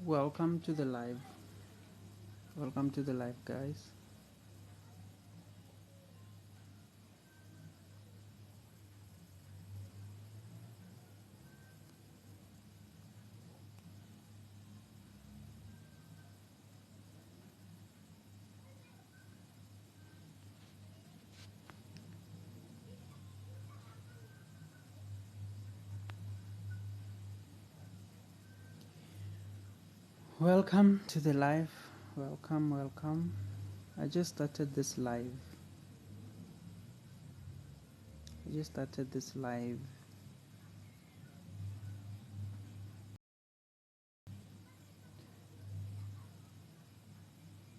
Welcome to the live. Welcome to the live, guys. Welcome to the live. Welcome. I just started this live.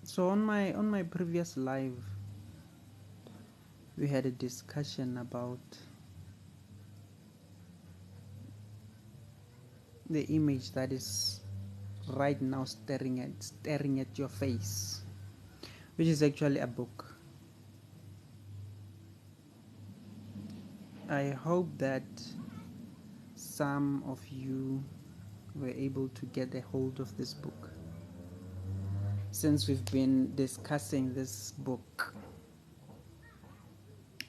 So on my previous live, we had a discussion about the image that is right now staring at your face, which is actually a book. I hope that some of you were able to get a hold of this book, since we've been discussing this book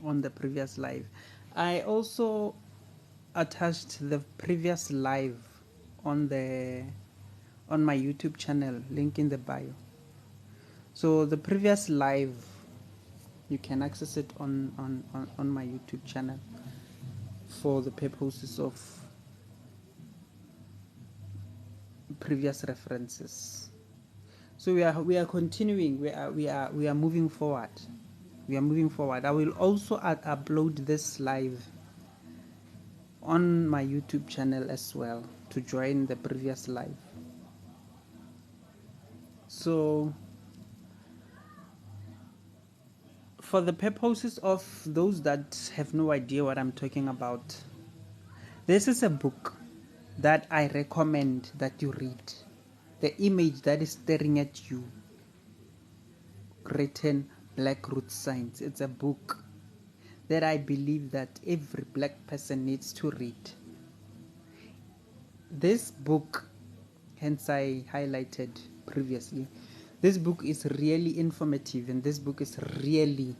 on the previous live. I also attached the previous live on my YouTube channel, link in the bio. So the previous live, you can access it on my YouTube channel for the purposes of previous references. So we are continuing. We are moving forward. I will also upload this live on my YouTube channel as well to join the previous live. So for the purposes of those that have no idea what I'm talking about, this is a book that I recommend that you read. The image that is staring at you, written Black Root Signs. It's a book that I believe that every black person needs to read. This book, hence I highlighted previously, this book is really informative, and this book is really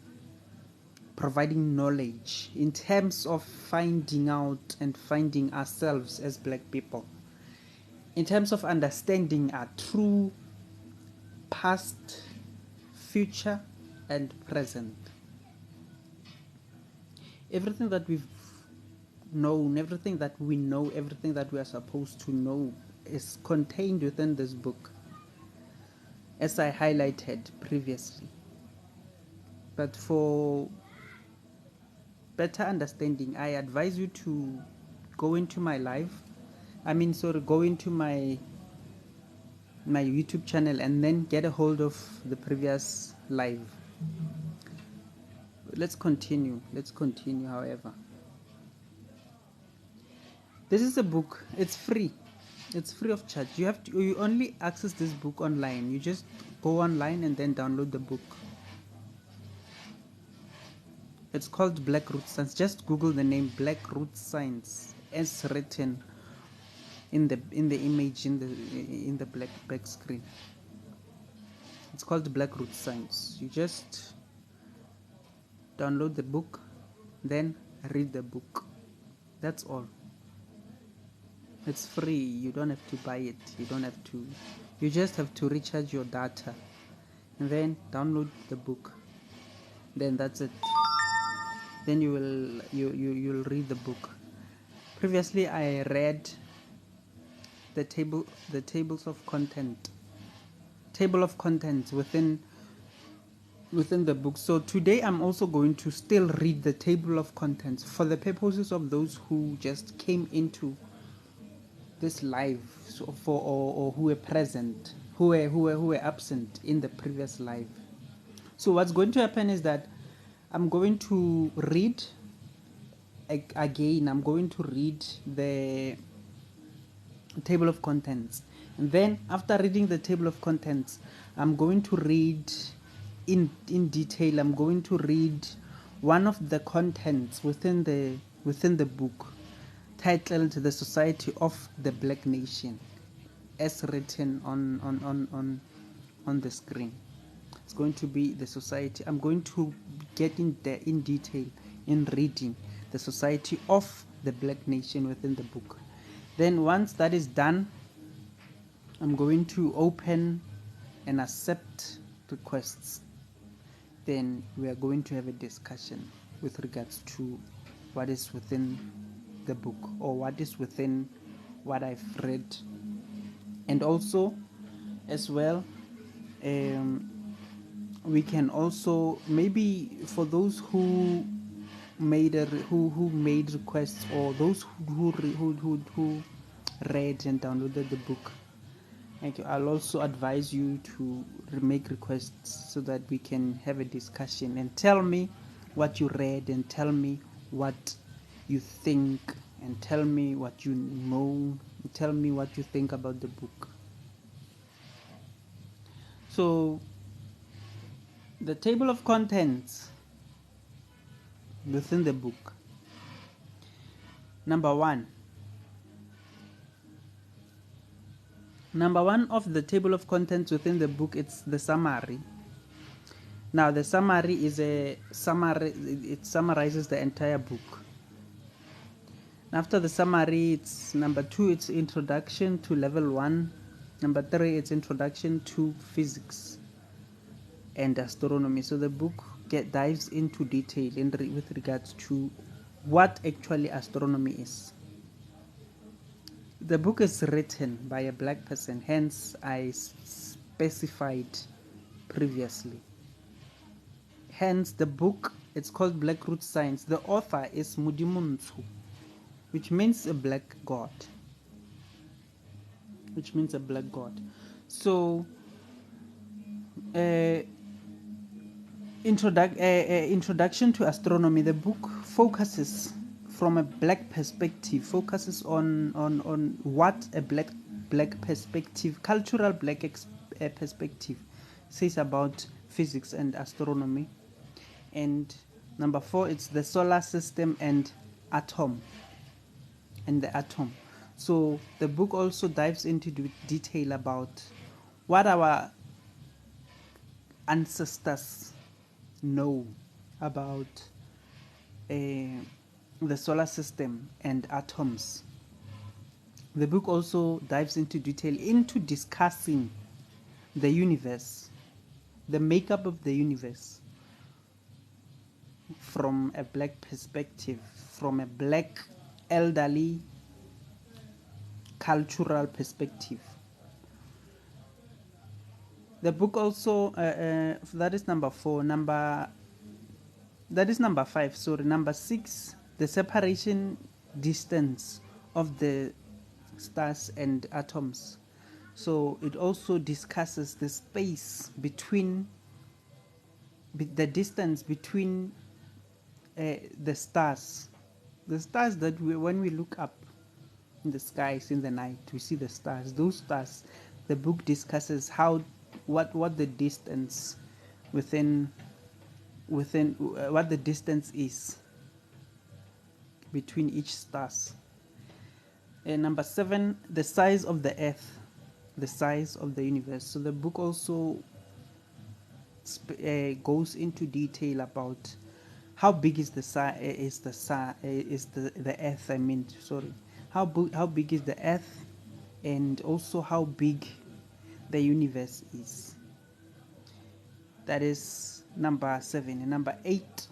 providing knowledge in terms of finding out and finding ourselves as black people, in terms of understanding our true past, future, and present. Everything that we've known, everything that we know, everything that we are supposed to know is contained within this book, as I highlighted previously. But for better understanding, I advise you to go into my go into my YouTube channel and then get a hold of the previous live. Let's continue, however. This is a book. It's free of charge. You only access this book online. You just go online and then download the book. It's called Black Root Signs. Just Google the name Black Root Signs as written in the image in the back screen. It's called Black Root Signs. You just download the book, then read the book. That's all. It's free. You don't have to buy it. You just have to recharge your data and then download the book. Then that's it. Then you'll read the book. Previously I read the tables of contents within the book. So today I'm also going to still read the table of contents for the purposes of those who just came into this live, or who were present, who were absent in the previous live. So what's going to happen is that I'm going to read again. I'm going to read the table of contents, and then after reading the table of contents, I'm going to read in detail. I'm going to read one of the contents within the book, titled The Society of the Black Nation. as written on the screen. It's going to be the society. I'm going to get in detail in reading the society of the Black Nation within the book. Then once that is done, I'm going to open and accept requests. Then we are going to have a discussion with regards to what is within the book, or what is within what I've read. And also as well, we can also, maybe for those who made who made requests, or those who read and downloaded the book, I'll also advise you to make requests so that we can have a discussion and tell me what you read, and tell me what you think, and tell me what you know, tell me what you think about the book. So the table of contents within the book. Number one of the table of contents within the book, it's the summary. Now the summary is a summary, it summarizes the entire book. After the summary, it's number 2, it's introduction to level 1. Number 3, it's introduction to physics and astronomy. So the book dives into detail with regards to what actually astronomy is. The book is written by a black person, hence I specified previously. Hence the book, it's called Black Root Science. The author is Modimo Ntsho, which means a black god. So introduction to astronomy. The book focuses from a black perspective, focuses on what a black perspective, cultural black perspective says about physics and astronomy. And number 4, it's the solar system and atom, the atom. So the book also dives into detail about what our ancestors know about the solar system and atoms. The book also dives into detail into discussing the universe, the makeup of the universe, from a black perspective, from a black elderly cultural perspective. The book also that is number 4. That is number 5. Sorry, number 6, the separation distance of the stars and atoms. So it also discusses the space between the distance between the stars that when we look up in the skies in the night, we see the stars. Those stars, the book discusses what the distance within what the distance is between each stars. Number 7, the size of the earth, the size of the universe. So the book also goes into detail about how big is the earth. How big is the earth, and also how big the universe is. That is number 7. And number 8,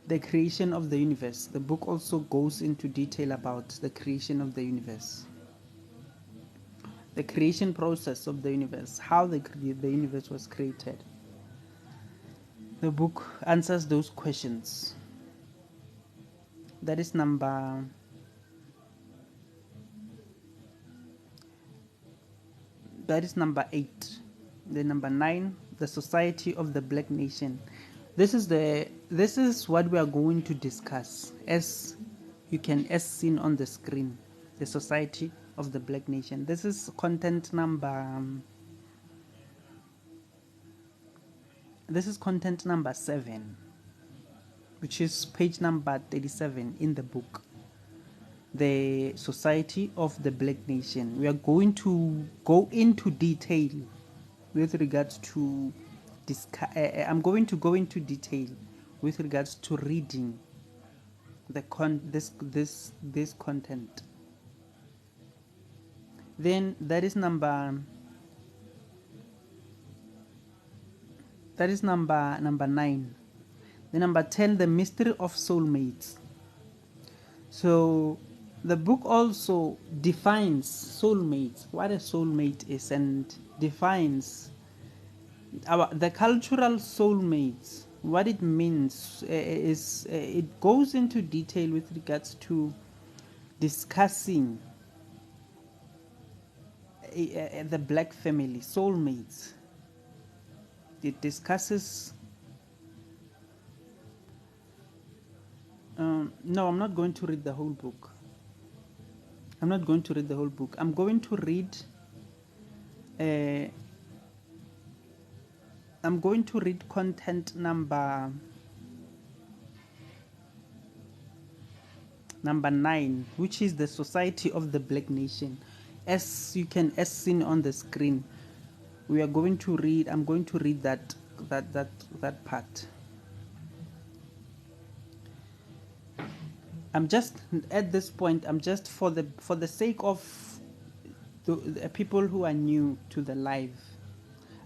the creation of the universe. The book also goes into detail about the creation of the universe, the creation process of the universe, how the universe was created. The book answers those questions. That is number 8. Then number 9, the society of the Black Nation. This is what we are going to discuss, as seen on the screen. The society of the Black Nation. This is content number 7, which is page number 37 in the book. the Society of the Black Nation. We are going to go into detail with regards to I'm going to go into detail with regards to reading this content. Then that is number 9. The number 10, The Mystery of Soulmates. So the book also defines soulmates, what a soulmate is, and defines the cultural soulmates, what it means. It goes into detail with regards to discussing the black family soulmates. It discusses no, I'm not going to read the whole book. I'm not going to read the whole book. I'm going to read content number 9, which is the Society of the Black Nation. As seen on the screen, I'm going to read that part. I'm just at this point, I'm just for the sake of the people who are new to the live,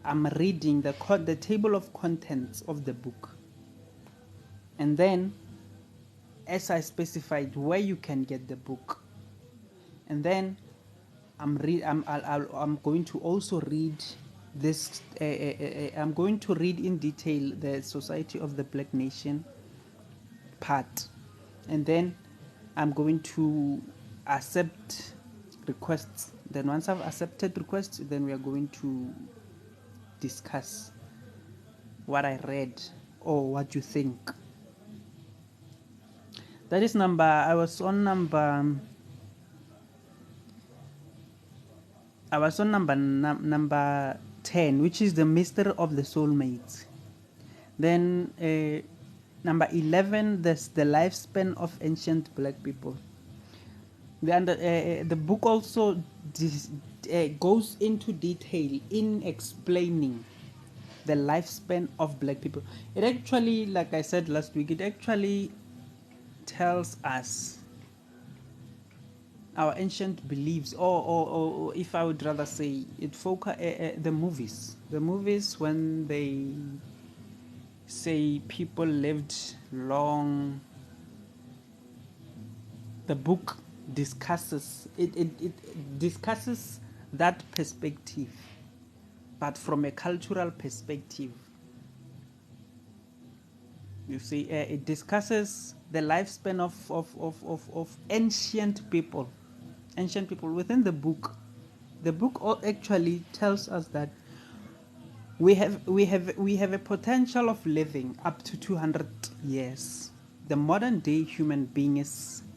I'm reading the table of contents of the book, and then as I specified where you can get the book, and then I'm going to also read this. I'm going to read in detail the Society of the Black Nation part, and then I'm going to accept requests. Then once I've accepted requests, then we are going to discuss what I read or what you think. That is I was on number 10, which is the mystery of the soulmates. Then number 11, there's the lifespan of ancient black people. The book also goes into detail in explaining the lifespan of black people. It actually, like I said last week, it actually tells us our ancient beliefs, or if I would rather say, it focus the movies when they say people lived long. The book discusses it discusses that perspective, but from a cultural perspective. You see, it discusses the lifespan of ancient people within the book. The book actually tells us that we have a potential of living up to 200 years. The modern day human being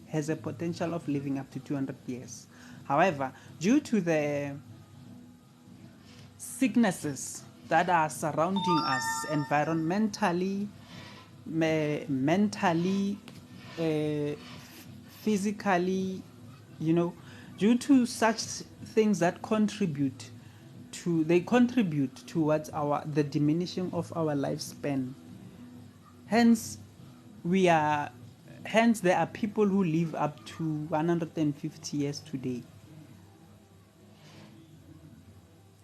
has a potential of living up to 200 years. However, due to the sicknesses that are surrounding us environmentally, mentally, physically, due to such things that contribute towards the diminishing of our lifespan. Hence there are people who live up to 150 years today.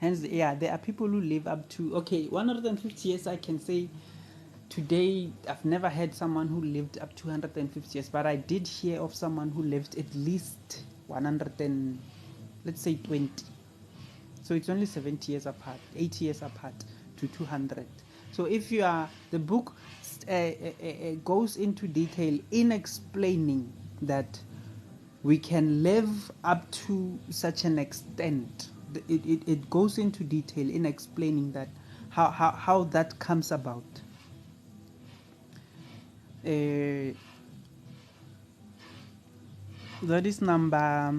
There are people who live up to 150 years. I can say today I've never heard someone who lived up to 150 years, but I did hear of someone who lived at least 100 let's say 20. So it's only 70 years apart, 80 years apart to 200. So if you are, the book goes into detail in explaining that we can live up to such an extent. It goes into detail in explaining that how that comes about. That is number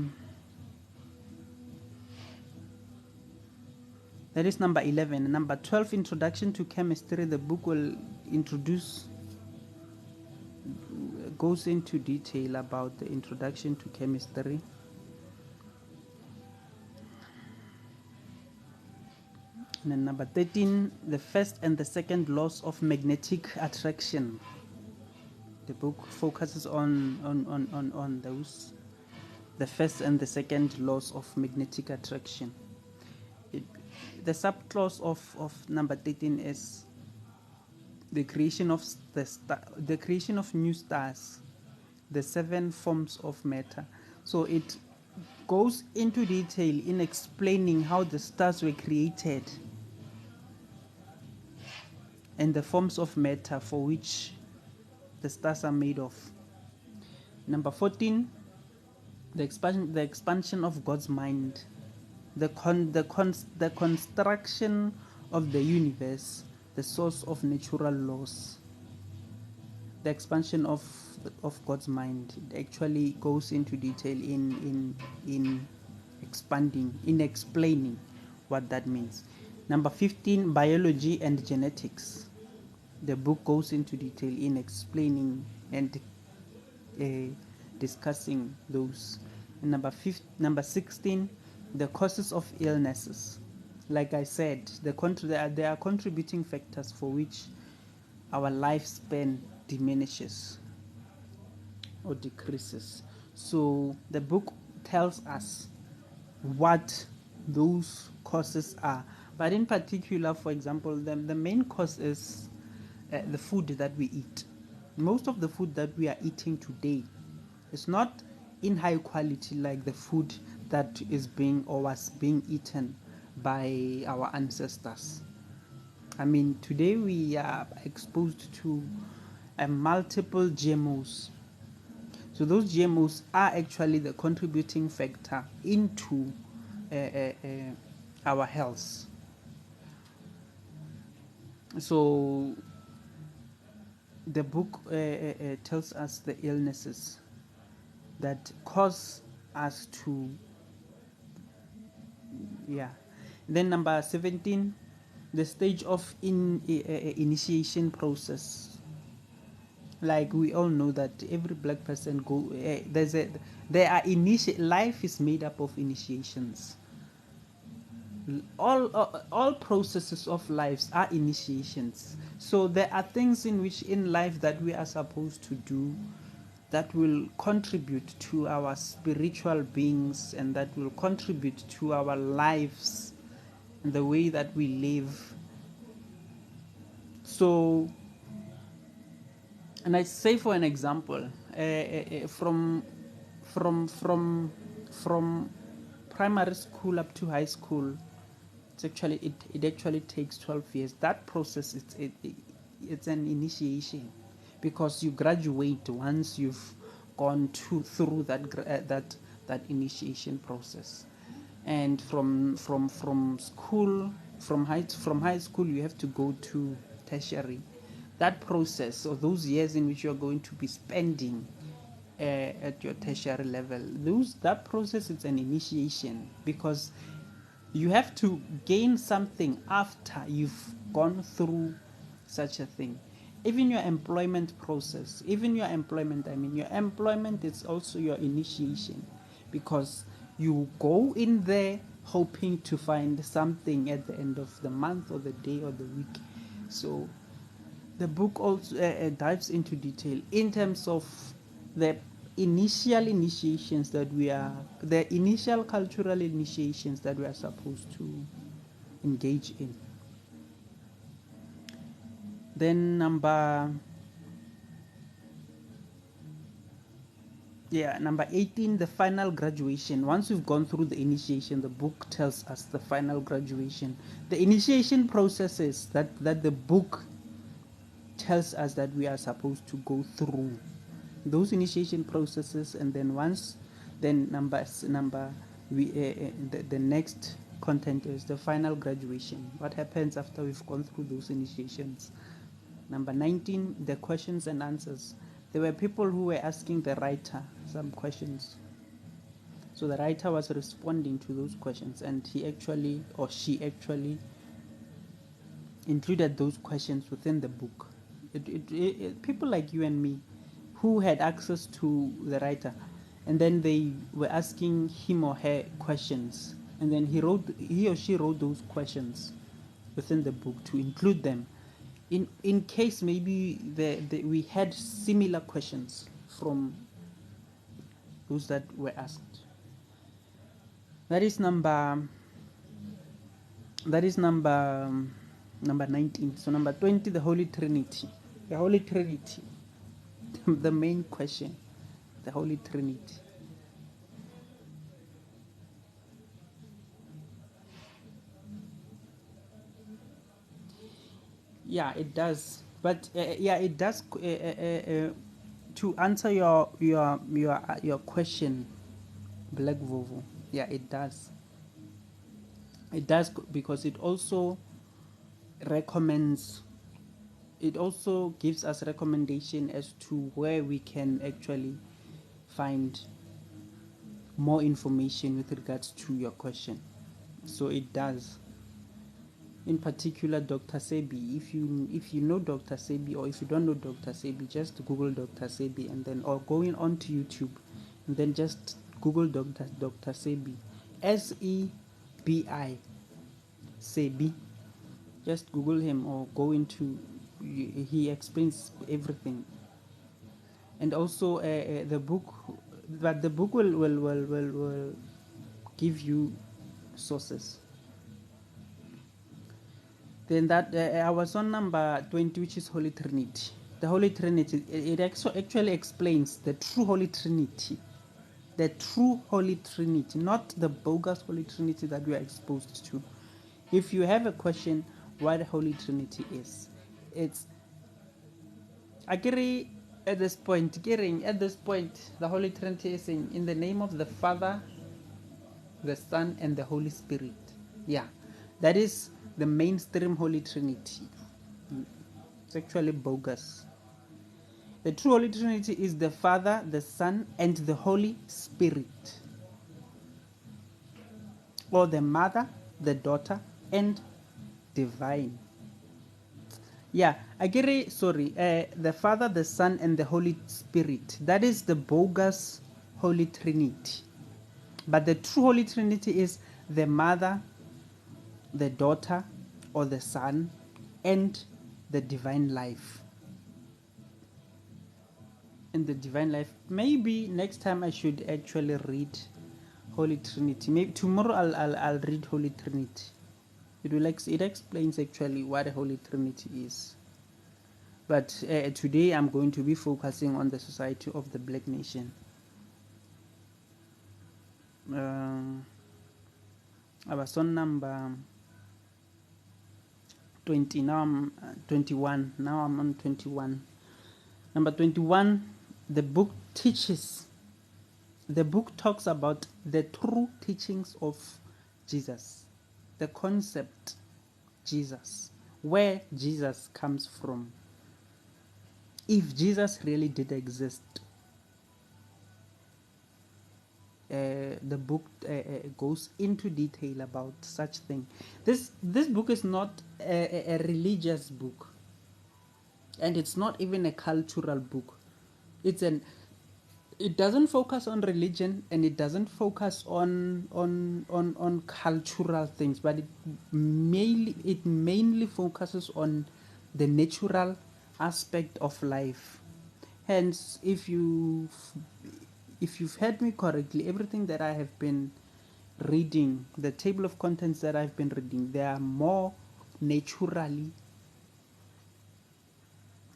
11. Number 12, Introduction to Chemistry. The book will it goes into detail about the introduction to chemistry. And then number 13, the first and the second laws of magnetic attraction. The book focuses on those, the first and the second laws of magnetic attraction. The subclause of number 13 is the creation of the creation of new stars, the 7 forms of matter. So it goes into detail in explaining how the stars were created and the forms of matter for which the stars are made of. Number 14, the expansion of God's mind, the construction of the universe, the source of natural laws. The expansion of God's mind, it actually goes into detail in expanding, in explaining what that means. Number 15, biology and genetics. The book goes into detail in explaining and discussing those. And number 16, the causes of illnesses. Like I said, there are contributing factors for which our lifespan diminishes or decreases. So the book tells us what those causes are. But in particular, for example, the main cause is the food that we eat. Most of the food that we are eating today is not in high quality like the food that is being or was being eaten by our ancestors. I mean, today we are exposed to multiple GMOs. So those GMOs are actually the contributing factor into our health. So the book tells us the illnesses that cause us to, yeah. Then number 17, the stage of initiation process. Like we all know that every black person life is made up of initiations. All processes of lives are initiations. So there are things in life that we are supposed to do that will contribute to our spiritual beings and that will contribute to our lives and the way that we live. So, and I say for an example, from primary school up to high school, it actually takes 12 years. That process it's an initiation, because you graduate once you've gone through that initiation process. And from school, from high school, you have to go to tertiary. That process, or those years in which you are going to be spending at your tertiary level, that process is an initiation, because you have to gain something after you've gone through such a thing. Even your employment process, your employment is also your initiation, because you go in there hoping to find something at the end of the month or the day or the week. So the book also dives into detail in terms of the initial initiations the initial cultural initiations that we are supposed to engage in. Then number 18, the final graduation. Once we've gone through the initiation, the book tells us the final graduation. The initiation processes that the book tells us that we are supposed to go through, those initiation processes. And then the next content is the final graduation. What happens after we've gone through those initiations? Number 19, the questions and answers. There were people who were asking the writer some questions. So the writer was responding to those questions, and she actually included those questions within the book. People like you and me who had access to the writer, and then they were asking him or her questions, and then he or she wrote those questions within the book to include them in case maybe we had similar questions from those that were asked. That is number number 19. So number 20, the Holy Trinity. The Holy Trinity. The main question. The Holy Trinity. Yeah, it does. But yeah, it does. To answer your question, Black Vovo. Yeah, it does. It does because it also recommends. It also gives us recommendation as to where we can actually find more information with regards to your question. So it does. In particular, Dr. Sebi. If you know Dr. Sebi, or if you don't know Dr. Sebi, just Google Dr. Sebi, and then or going on to YouTube, and then just Google Dr. Sebi, Sebi, Sebi. Just Google him or go into. He explains everything, and also the book. But the book will give you sources. Then that I was on number 20, which is Holy Trinity. The Holy Trinity, it actually explains the true Holy Trinity. The true Holy Trinity, not the bogus Holy Trinity that we are exposed to. If you have a question why the Holy Trinity is, it's Akiri at this point, the Holy Trinity is in the name of the Father, the Son, and the Holy Spirit. Yeah, that is the mainstream Holy Trinity. It's actually bogus. The true Holy Trinity is the Father, the Son, and the Holy Spirit, or the Mother, the Daughter, and Divine. Yeah, sorry, the Father, the Son, and the Holy Spirit. That is the bogus Holy Trinity. But the true Holy Trinity is the Mother, the Daughter, or the Son, and the Divine Life. In the Divine Life. Maybe next time I should actually read Holy Trinity. Maybe tomorrow I'll read Holy Trinity. It explains actually what a Holy Trinity is. But today I'm going to be focusing on the Society of the Black Nation. I was on number 20. Now I'm 21. Now I'm on 21. Number 21, the book talks about the true teachings of Jesus, the concept Jesus, where Jesus comes from, if Jesus really did exist. The book goes into detail about such thing. This book is not a religious book, and it's not even a cultural book. It doesn't focus on religion, and it doesn't focus on cultural things, but it mainly focuses on the natural aspect of life. Hence, if you've heard me correctly, everything that I have been reading, the table of contents that I've been reading, they are more naturally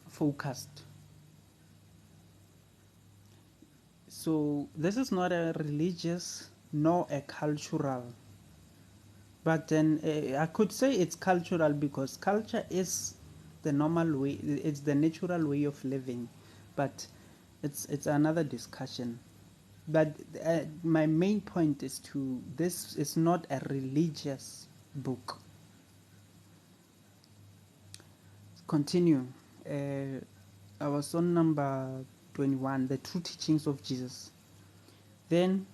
focused. So this is not a religious nor a cultural, but then I could say it's cultural because culture is the normal way, it's the natural way of living, but it's another discussion. But my main point is this is not a religious book. Continue. I was on number 21, the true teachings of Jesus. Then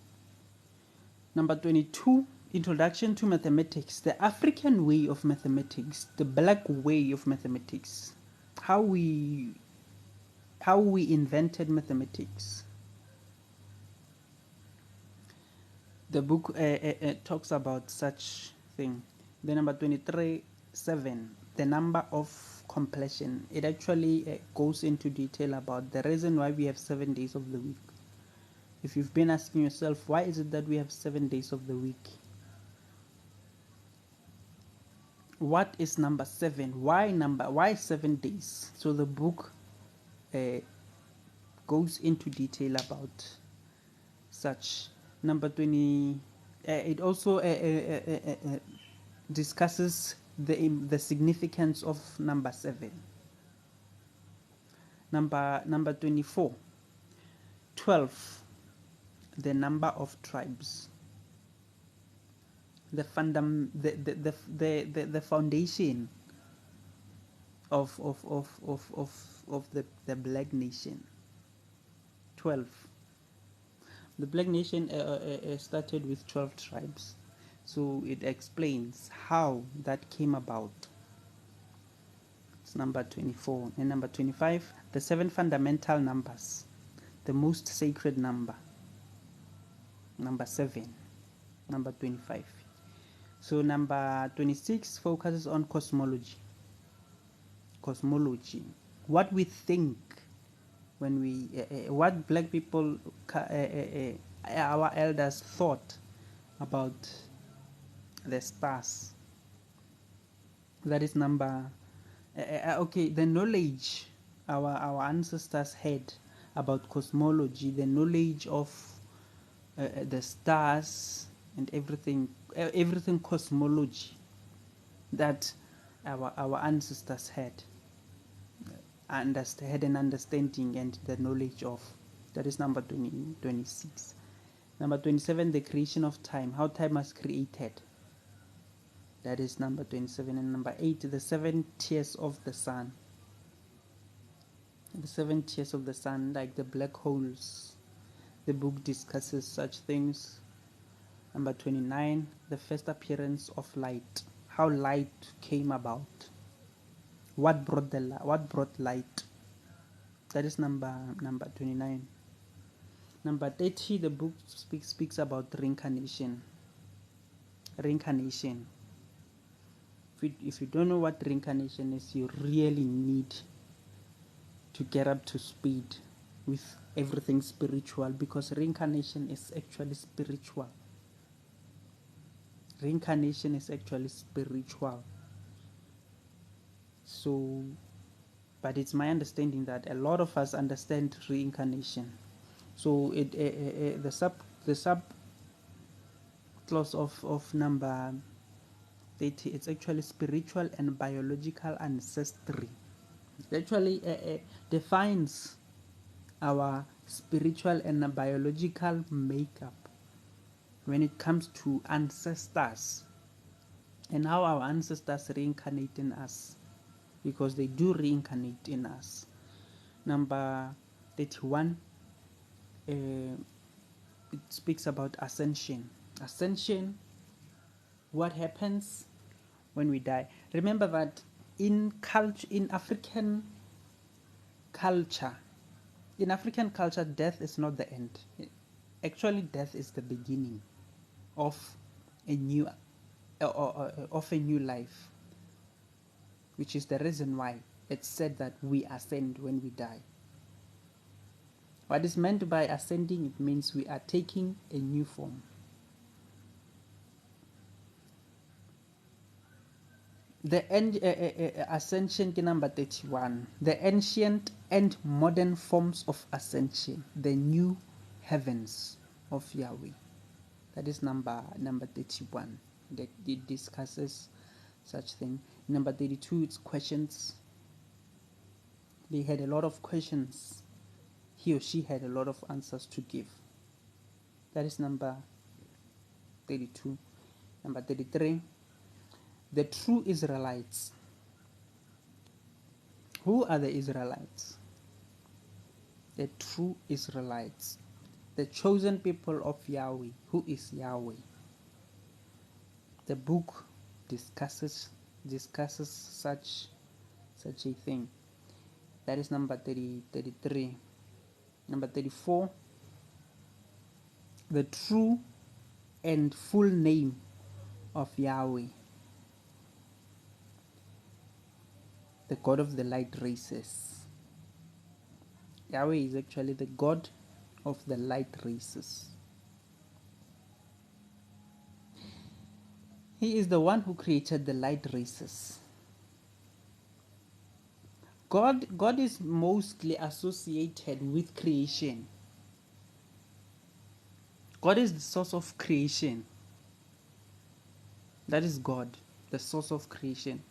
number 22, introduction to mathematics, the African way of mathematics, the black way of mathematics, how we how we invented mathematics. The book talks about such thing. The number 23, 7, the number of completion. It actually goes into detail about the reason why we have 7 days of the week. If you've been asking yourself, why is it that we have 7 days of the week? What is number 7? Why 7 days? So the book goes into detail about such. Number 20, it also discusses the significance of number 7. Number 24, 12, the number of tribes. The foundation of the black nation. 12. The black nation started with 12 tribes. So it explains how that came about. It's number 24. And number 25, the 7 fundamental numbers. The most sacred number. Number 7. Number 25. So number 26 focuses on cosmology. Cosmology. What we think when we, what black people, our elders thought about the stars. That is number, okay, the knowledge our ancestors had about cosmology, the knowledge of the stars and everything cosmology that our ancestors had an understanding and the knowledge of. That is number 26. Number 27, the creation of time, how time was created. That is number 27. And number 8, the 7 tiers of the sun. The 7 tiers of the sun, like the black holes. The book discusses such things. Number 29, the first appearance of light, how light came about. What brought light? That is number 29. Number 30, the book speaks about reincarnation. Reincarnation. If you don't know what reincarnation is, you really need to get up to speed with everything spiritual, because reincarnation is actually spiritual. Reincarnation is actually spiritual. So, but it's my understanding that a lot of us understand reincarnation. So the sub clause of number 30, it's actually spiritual and biological ancestry. It actually defines our spiritual and biological makeup when it comes to ancestors and how our ancestors reincarnate in us, because they do reincarnate in us. Number 31, it speaks about ascension. Ascension, what happens when we die. Remember that in African culture, death is not the end. Actually, death is the beginning of a new life, which is the reason why it's said that we ascend when we die. What is meant by ascending? It means we are taking a new form. The ascension, number 31. The ancient and modern forms of ascension, the new heavens of Yahweh. That is number 31. That it discusses such thing. Number 32, it's questions. They had a lot of questions. He or she had a lot of answers to give. That is number 32. Number 33, the true Israelites. Who are the Israelites? The true Israelites. The chosen people of Yahweh. Who is Yahweh? The book discusses such a thing. That is number 30, 33. Number 34, the true and full name of Yahweh, the God of the light races. Yahweh is actually the God of the light races. He is the one who created the light races. God is mostly associated with creation. God is the source of creation. That is God, the source of creation.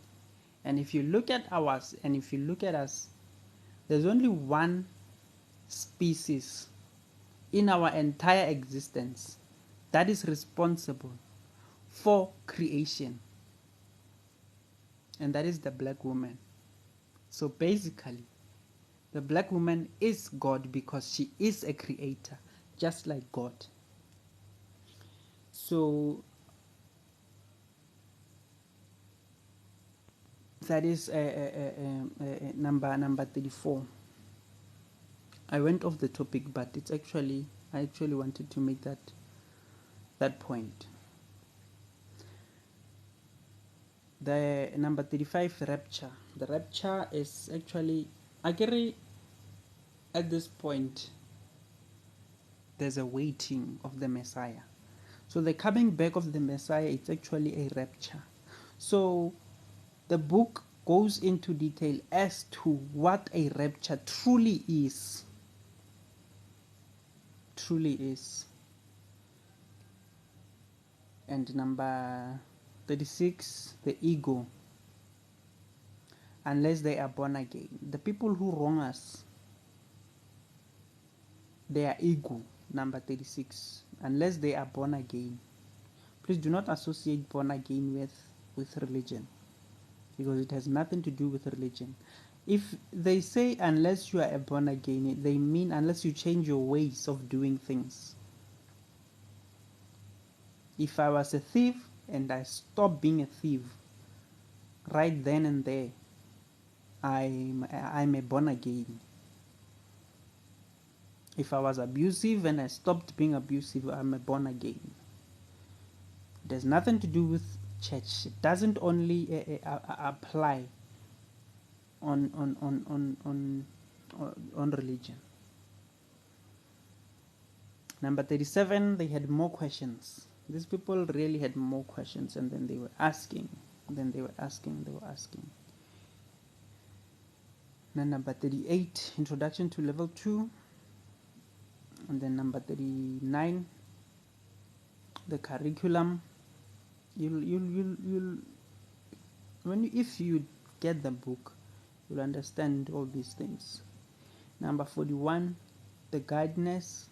And if you look at ours, and if you look at us, there's only one species in our entire existence that is responsible for creation, and that is the black woman. So basically, the black woman is God because she is a creator, just like God. So that is number 34. I went off the topic, but it's actually I actually wanted to make that point. The number 35, rapture. The rapture is actually, I agree, at this point there's a waiting of the Messiah. So the coming back of the Messiah, it's actually a rapture. So the book goes into detail as to what a rapture truly is. Truly is. And number 36, the ego. Unless they are born again. The people who wrong us, their ego, number 36, unless they are born again. Please do not associate born again with religion, because it has nothing to do with religion. If they say unless you are born again, they mean unless you change your ways of doing things. If I was a thief and I stop being a thief right then and there, I'm a born again. If I was abusive and I stopped being abusive, I'm a born again. It has nothing to do with church. It doesn't only apply on religion. Number 37, they had more questions. These people really had more questions, and then they were asking. Then they were asking. Then number 38, introduction to level 2. And then number 39, the curriculum. You'll if you get the book, you'll understand all these things. Number 41, the guidance.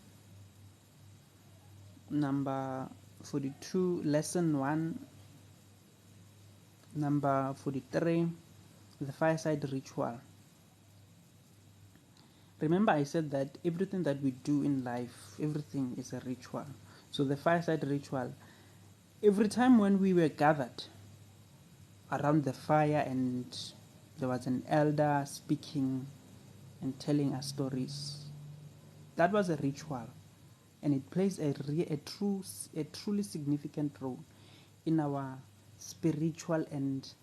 Number 42, lesson 1. Number 43, the fireside ritual. Remember I said that everything that we do in life, everything is a ritual. So the fireside ritual, every time when we were gathered around the fire and there was an elder speaking and telling us stories, that was a ritual, and it plays a truly significant role in our spiritual and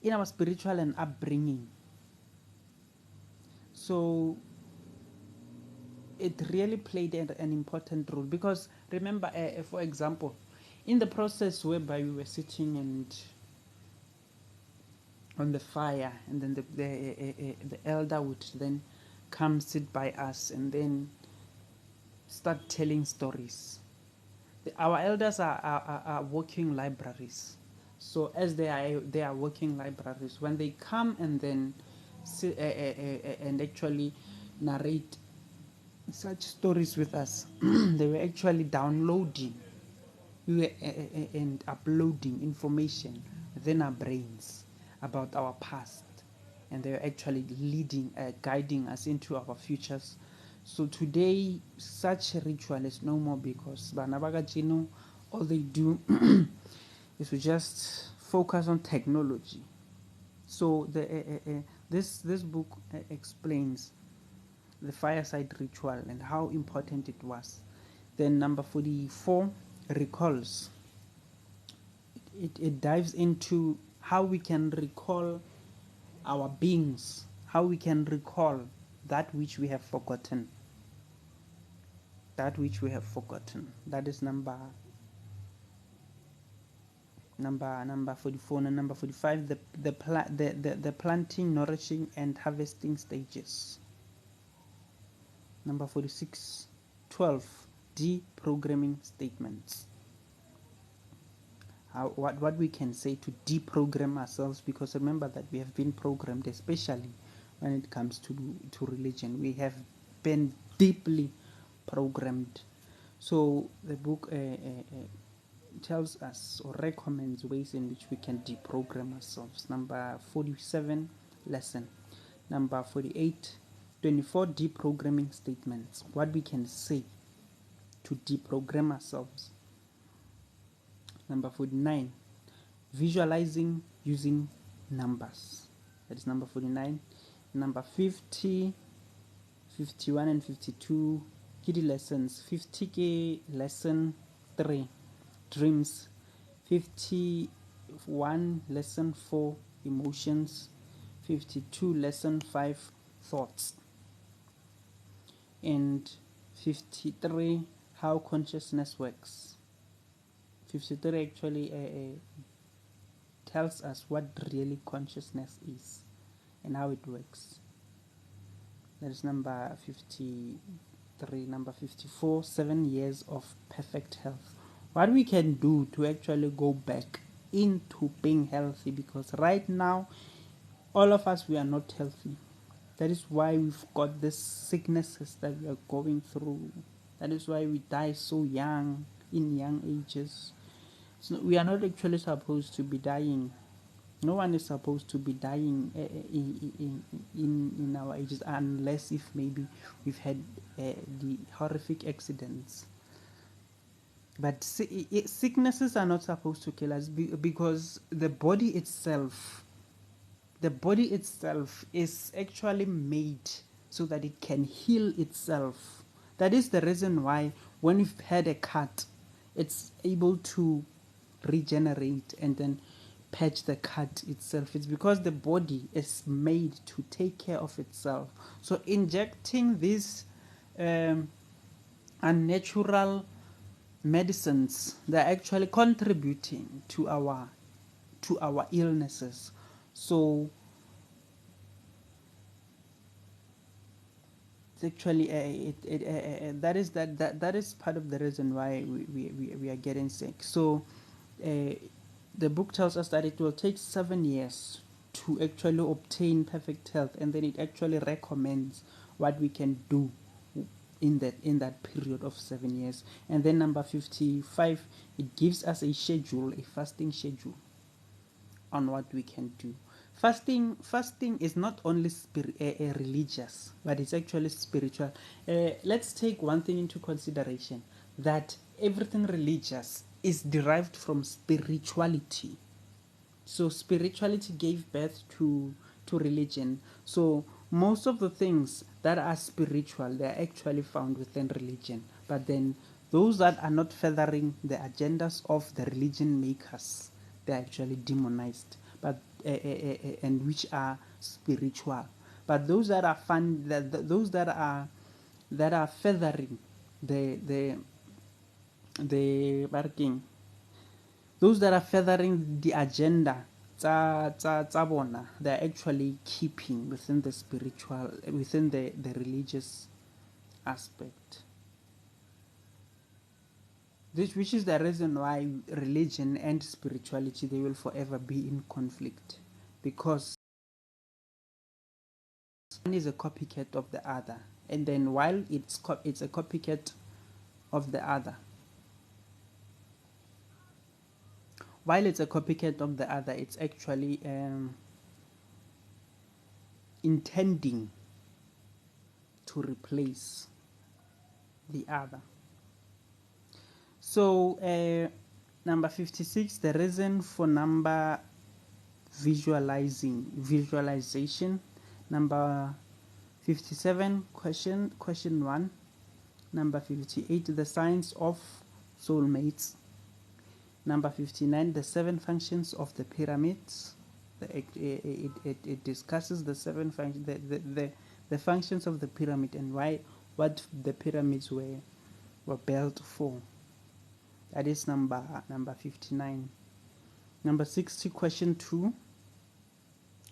in our spiritual and upbringing. So it really played an important role, because remember, for example, in the process whereby we were sitting and on the fire, and then the elder would then come sit by us and then start telling stories. Our elders are working libraries. So as they are working libraries, when they come and then and actually narrate such stories with us, they were actually downloading and uploading information within our brains about our past, and they were actually leading, guiding us into our futures. So today, such a ritual is no more, because all they do is to just focus on technology. So this book explains the fireside ritual and how important it was. Then number 44 recalls. It dives into how we can recall our beings, how we can recall that which we have forgotten. That which we have forgotten. That is number 44. And number 45, the planting, nourishing and harvesting stages. Number 46, 12 deprogramming statements. What we can say to deprogram ourselves, because remember that we have been programmed, especially when it comes to religion. We have been deeply programmed. So the book tells us or recommends ways in which we can deprogram ourselves. Number 47, lesson. Number 48, 24 deprogramming statements. What we can say to deprogram ourselves. Number 49, visualizing using numbers. That is number 49. Number 50, 51 and 52, kitty lessons. 50K lesson 3, dreams. 51 lesson 4, emotions. 52 lesson 5, thoughts. And 53, how consciousness works. 53 actually tells us what really consciousness is and how it works. That is number 53. Number 54, 7 years of perfect health. What we can do to actually go back into being healthy, because right now all of us, we are not healthy. That is why we've got these sicknesses that we are going through. That is why we die so young, in young ages. So we are not actually supposed to be dying. No one is supposed to be dying in our ages, unless if maybe we've had the horrific accidents. But sicknesses are not supposed to kill us, because the body itself is actually made so that it can heal itself. That is the reason why when we've had a cut, it's able to regenerate and then patch the cut itself. It's because the body is made to take care of itself. So injecting these unnatural medicines, they're actually contributing to our illnesses. So it's actually that is part of the reason why we are getting sick. So the book tells us that it will take 7 years to actually obtain perfect health, and then it actually recommends what we can do in that period of 7 years. And then number 55, it gives us a fasting schedule on what we can do. Fasting is not only religious, but it's actually spiritual. Let's take one thing into consideration, that everything religious is derived from spirituality. So spirituality gave birth to religion. So most of the things that are spiritual, they are actually found within religion. But then those that are not furthering the agendas of the religion makers, they are actually demonized. But and which are spiritual. But those that are those that are furthering the barking, those that are furthering the agenda, they're actually keeping within the spiritual, within the religious aspect. This, which is the reason why religion and spirituality, they will forever be in conflict, because one is a copycat of the other, and then while it's a copycat of the other, it's actually intending to replace the other. So Number 56, the reason for number visualization. Number 57, question 1. Number 58, the science of soulmates. Number 59, the 7 functions of the pyramids. It discusses the 7 functions, the functions of the pyramid and what the pyramids were built for. That is number 59. Number 60, question 2.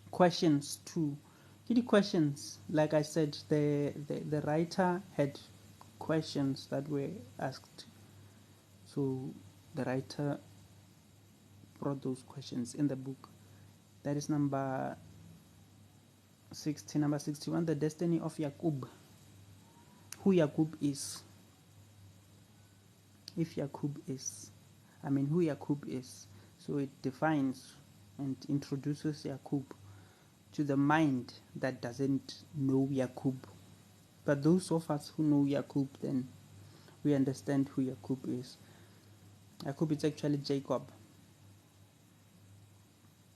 Questions 2. The questions, like I said, the writer had questions that were asked. So the writer brought those questions in the book. That is number 60. Number 61, the destiny of Yaqub. Who Yaqub is. Who Yaqub is. So it defines and introduces Yaqub to the mind that doesn't know Yaqub. But those of us who know Yaqub, then we understand who Yaqub is. Yaqub is actually Jacob.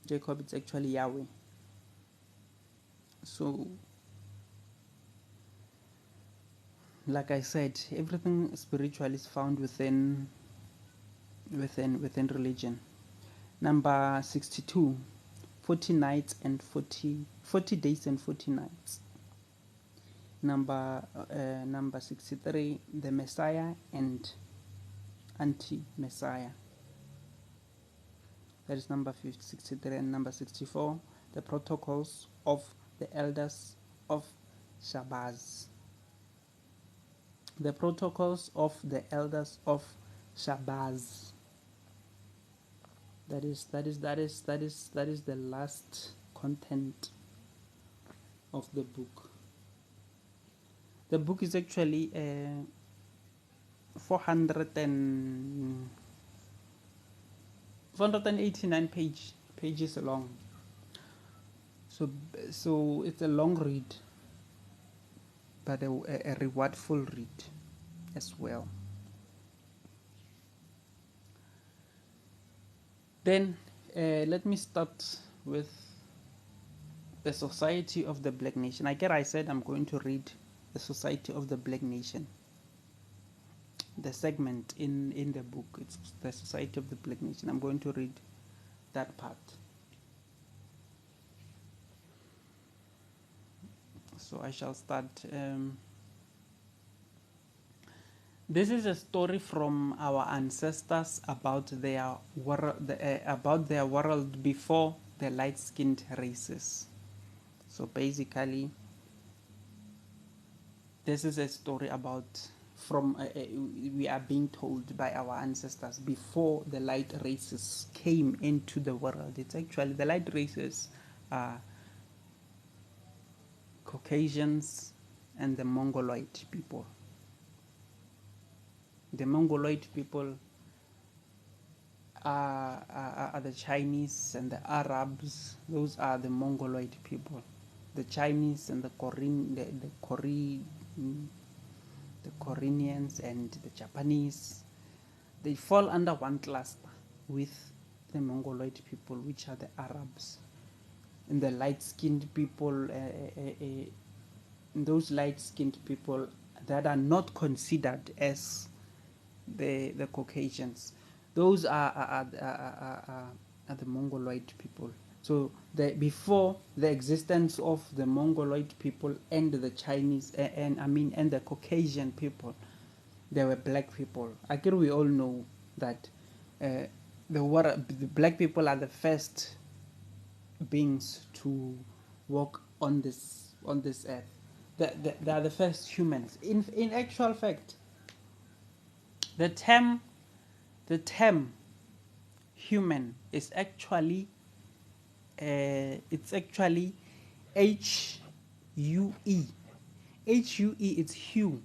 Jacob is actually Yahweh. So, like I said, everything spiritual is found within religion. Number 62, 40 nights and 40 days and 40 nights. Number 63, the Messiah and anti-Messiah. That is number 63. And number 64, the protocols of the elders of Shabazz. The protocols of the elders of Shabazz. That is the last content of the book. The book is actually 489 pages long. So it's a long read, but a rewardful read as well. Then let me start with the Society of the Black Nation. I said I'm going to read the Society of the Black Nation. The segment in the book, it's the Society of the Black Nation. I'm going to read that part. So I shall start. This is a story from our ancestors about their world before the light-skinned races. So basically, this is a story about we are being told by our ancestors before the light races came into the world. It's actually the light races are Caucasians and the Mongoloid people. The Mongoloid people are the Chinese and the Arabs. Those are the Mongoloid people. The Chinese and the Koreans and the Japanese, they fall under one cluster with the Mongoloid people, which are the Arabs. And the light-skinned people, those light-skinned people that are not considered as the Caucasians, those are the Mongoloid people. So before the existence of the Mongoloid people and the Chinese and the Caucasian people, there were black people. I guess we all know that the black people are the first beings to walk on this earth. They are the first humans. In actual fact, the term human is actually it's actually HUE. HUE is hue.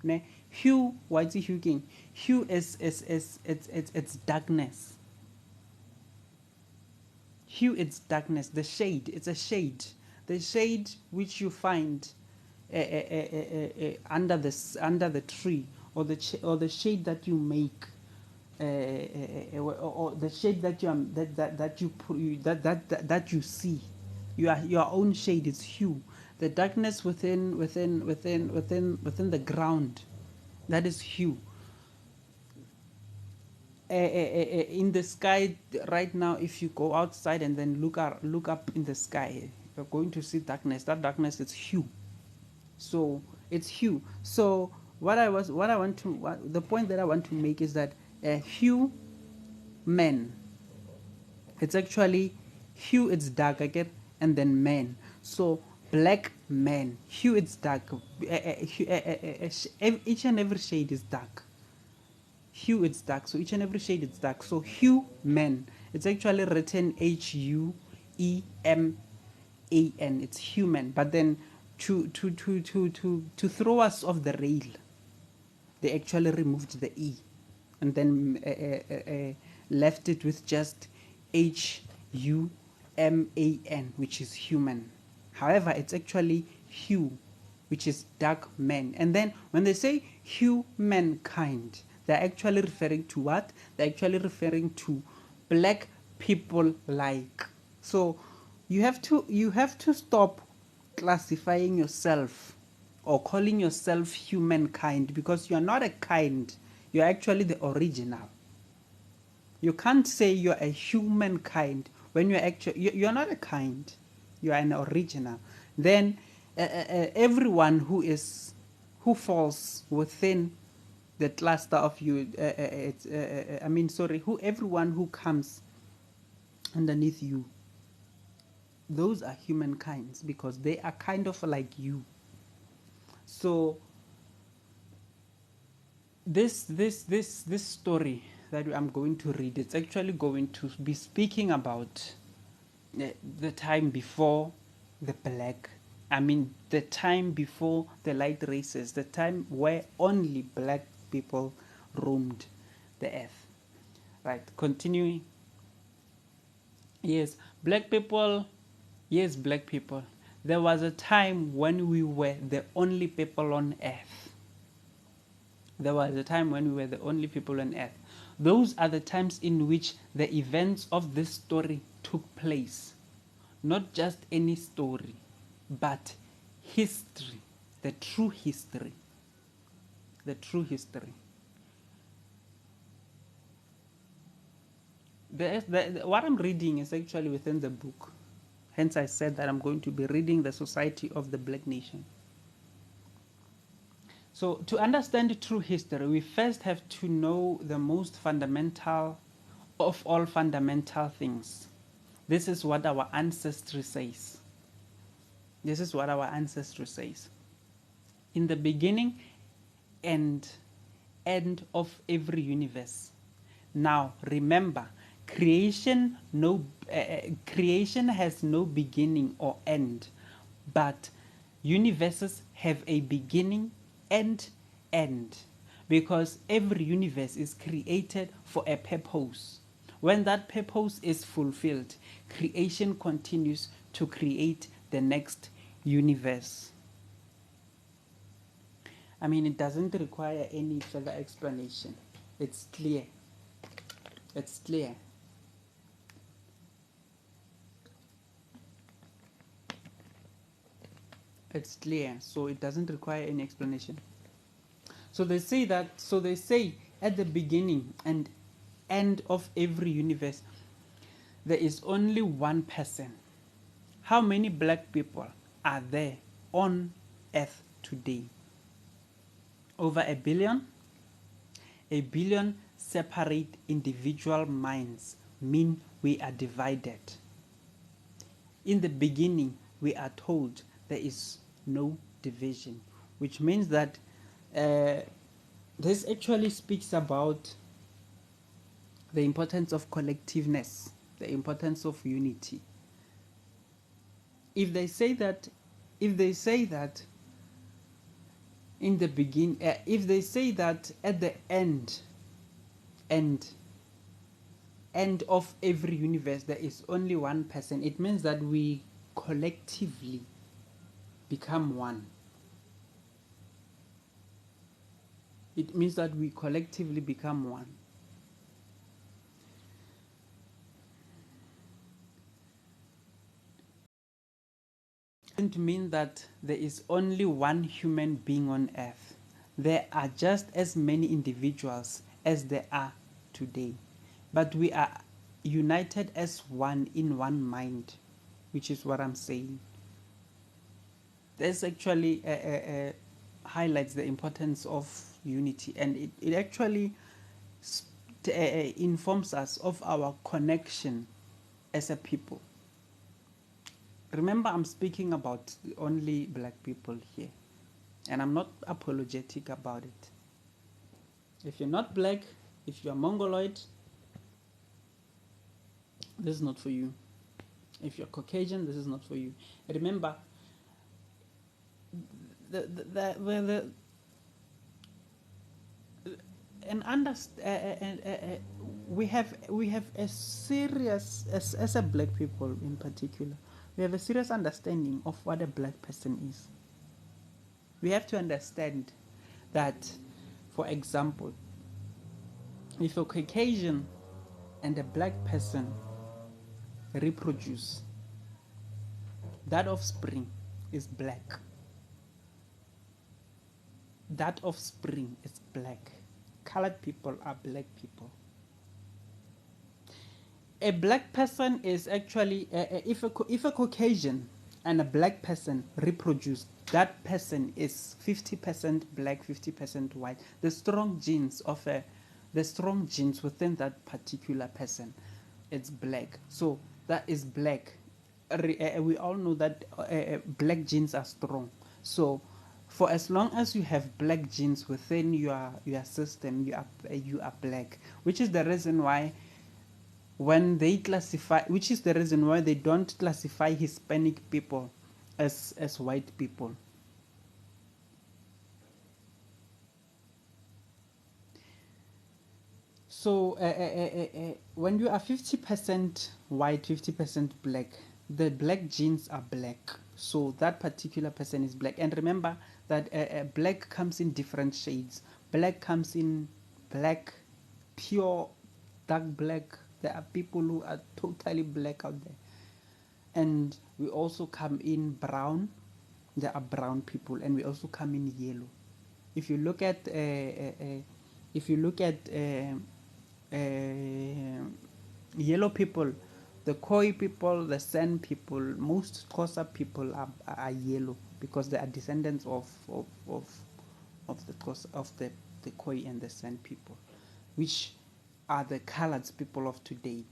Ne? Hue, what's the hue king? Hue is it's darkness. Hue is darkness. The shade, it's a shade. The shade which you find under the tree, or the shade that you make or the shade that you that you put that you see, your own shade is hue. The darkness within the ground, that is hue. In the sky right now, if you go outside and then look up in the sky, you're going to see darkness. That darkness is hue. So it's hue. So the point that I want to make is that hue men, it's actually hue, it's dark again, and then men. So black men, hue, it's dark. Each and every shade is dark. Hue, it's dark. So each and every shade is dark. So hue men, it's actually written Hueman. It's human. But then to throw us off the rail, they actually removed the E and then left it with just Human, which is human. However, it's actually hue, which is dark men. And then when they say humankind, they're actually referring to what? They're actually referring to black people like. So you have to stop classifying yourself or calling yourself humankind, because you're not a kind, you're actually the original. You can't say you're a humankind when you're not a kind, you're an original. Then everyone who falls within the cluster of you, everyone who comes underneath you, those are humankinds, because they are kind of like you. So this story that I'm going to read, it's actually going to be speaking about the time before the the time before the light races, the time where only black people roamed the earth. Right, continuing. Yes, black people. Yes, black people. There was a time when we were the only people on earth. There was a time when we were the only people on earth. Those are the times in which the events of this story took place. Not just any story, but history, the true history. The true history. What I'm reading is actually within the book. Hence, I said that I'm going to be reading The Society of the Black Nation. So, to understand true history, we first have to know the most fundamental of all fundamental things. This is what our ancestry says. This is what our ancestry says. In the beginning and end of every universe. Now, remember, creation has no beginning or end, but universes have a beginning and end, because every universe is created for a purpose. When that purpose is fulfilled, creation continues to create the next universe. It doesn't require any further explanation. It's clear. It's clear. It's clear. So it doesn't require any explanation. So they say at the beginning and end of every universe, there is only one person. How many black people are there on earth today? Over 1 billion? 1 billion separate individual minds mean we are divided. In the beginning, we are told there is no division, which means that this actually speaks about the importance of collectiveness, the importance of unity. If they say that in the beginning, if they say that at the end of every universe there is only one person, it means that we collectively become one. It means that we collectively become one. doesn't mean that there is only one human being on earth. There are just as many individuals as there are today, but we are united as one in one mind, which is what I'm saying. This actually highlights the importance of unity, and it actually informs us of our connection as a people. Remember, I'm speaking about only black people here, and I'm not apologetic about it. If you're not black, if you're Mongoloid, this is not for you. If you're Caucasian, this is not for you. Remember, we have a serious, as a black people in particular, we have a serious understanding of what a black person is. We have to understand that, for example, if a Caucasian and a black person reproduce, that offspring is black. That offspring is black. Colored people are black people. A black person is actually, if a Caucasian and a black person reproduce, that person is 50% black, 50% white. The strong genes within that particular person, it's black. So that is black. We all know that black genes are strong. So for as long as you have black genes within your system, you are black, which is the reason why when they classify, which is the reason why they don't classify Hispanic people as white people. So when you are 50% white, 50% black, the black genes are black. So that particular person is black. And remember that black comes in different shades. Black comes in black, pure, dark black. There are people who are totally black out there. And we also come in brown. There are brown people, and we also come in yellow. If you look at yellow people, the Khoi people, the San people, most Xhosa people are yellow because they are descendants of the Xhosa, of the Khoi and the San people, which are the colored people of today.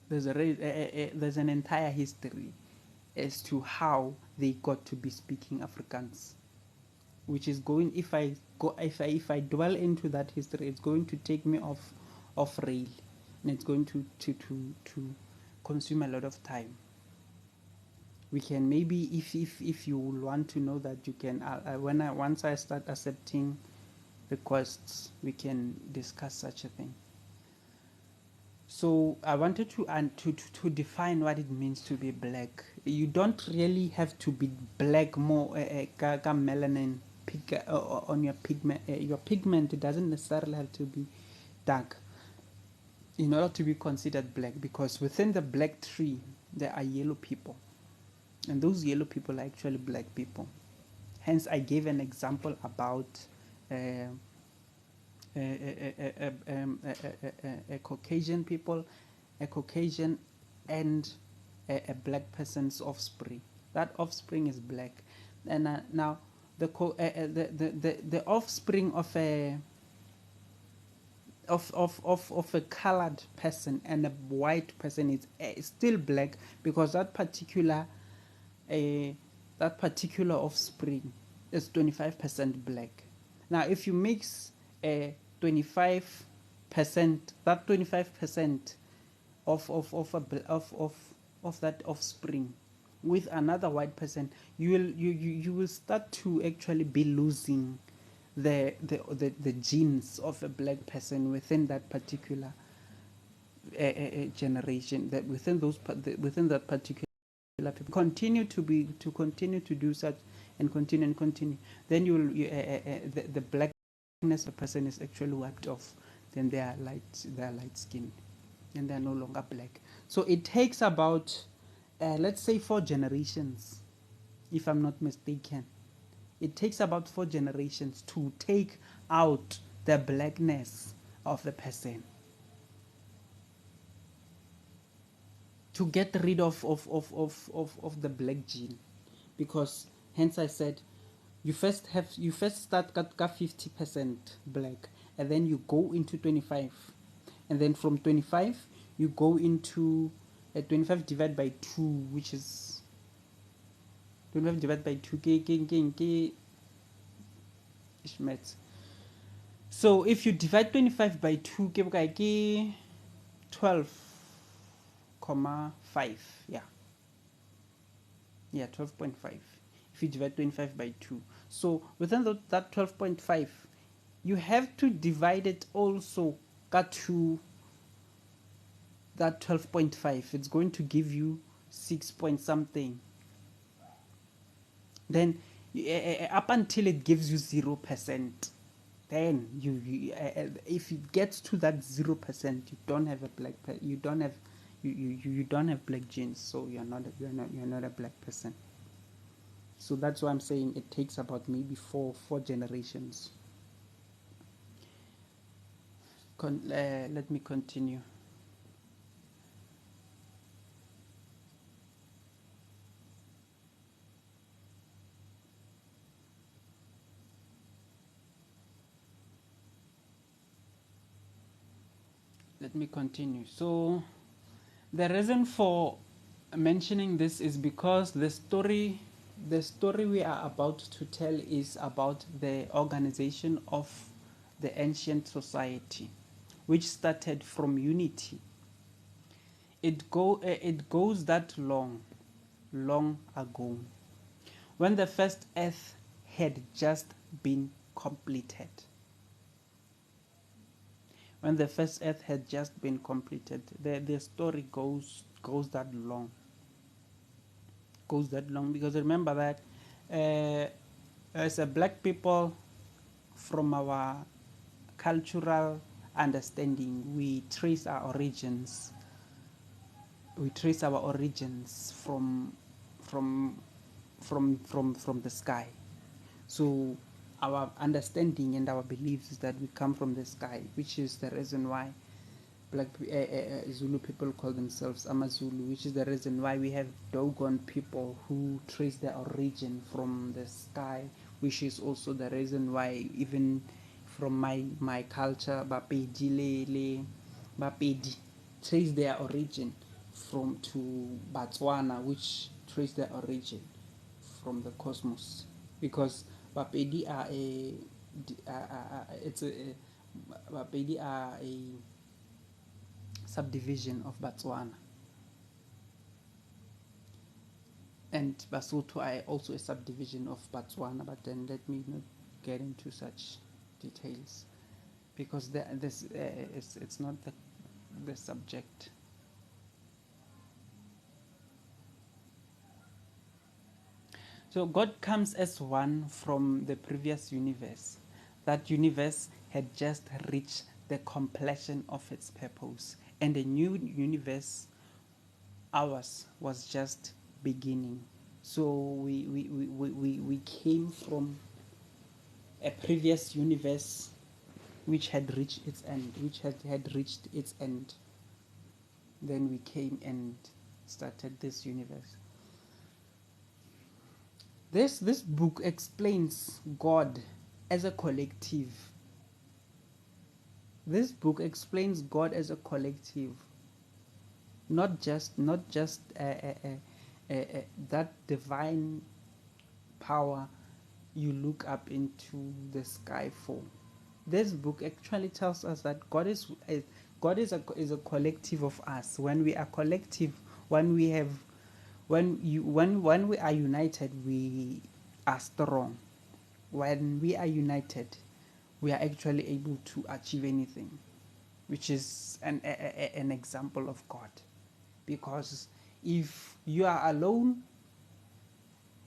There's there's an entire history as to how they got to be speaking Afrikaans, which is going, if I dwell into that history, it's going to take me off rail, and it's going to consume a lot of time. We can maybe, if you want to know that, you can once I start accepting requests, we can discuss such a thing. So I wanted to define what it means to be black. You don't really have to be black more melanin on your pigment. Your pigment doesn't necessarily have to be dark in order to be considered black, because within the black tree there are yellow people, and those yellow people are actually black people. Hence, I gave an example about a Caucasian people, a Caucasian and a black person's offspring. That offspring is black, and now the offspring of a of a colored person and a white person is still black, because that particular offspring is 25% black. Now, if you mix a 25%, that 25% of that offspring with another white person, you will start to actually be losing the genes of a black person within that particular generation, that within that particular people continue to do such, and continue, then the blackness of the person is actually wiped off. Then they are light skinned, and they are no longer black. So it takes about let's say 4 generations, if I'm not mistaken. It takes about 4 generations to take out the blackness of the person, to get rid of the black gene. Because hence I said you first start at 50% black, and then you go into 25, and then from 25 you go into 25 divided by 2, which is 25 divided by 2 is maths. So if you divide 25 by 2 ke bokae? Ke 12,5. Yeah, 12.5. If you divide 25 by 2, so within that 12.5, you have to divide it also got to that 12.5. It's going to give you 6 point something. Then up until it gives you 0%, then if it gets to that 0%, you don't have a black you don't have you don't have black genes, so you're not a black person. So that's why I'm saying it takes about maybe four generations. Let me continue. So the reason for mentioning this is because the story we are about to tell is about the organization of the ancient society, which started from unity. It goes that long ago, when the first earth had just been completed. When the first earth had just been completed, the story goes that long. Goes that long because remember that as a black people, from our cultural understanding, we trace our origins. We trace our origins from the sky. So our understanding and our beliefs is that we come from the sky, which is the reason why Zulu people call themselves Amazulu, which is the reason why we have Dogon people who trace their origin from the sky, which is also the reason why even from my culture, Bapedi trace their origin from to Botswana, which trace their origin from the cosmos, because Bapedi are Bapedi are a subdivision of Botswana, and Basotho are also a subdivision of Botswana. But then let me not get into such details because it's not the subject. So God comes as one from the previous universe. That universe had just reached the completion of its purpose, and a new universe, ours, was just beginning. So we came from a previous universe which had reached its end, had reached its end. Then we came and started this universe. This book explains God as a collective. This book explains God as a collective, not just that divine power you look up into the sky for. This book actually tells us that God is a collective of us. When we are collective, when we are united, we are strong. When we are united, we are actually able to achieve anything, which is an example of God. Because if you are alone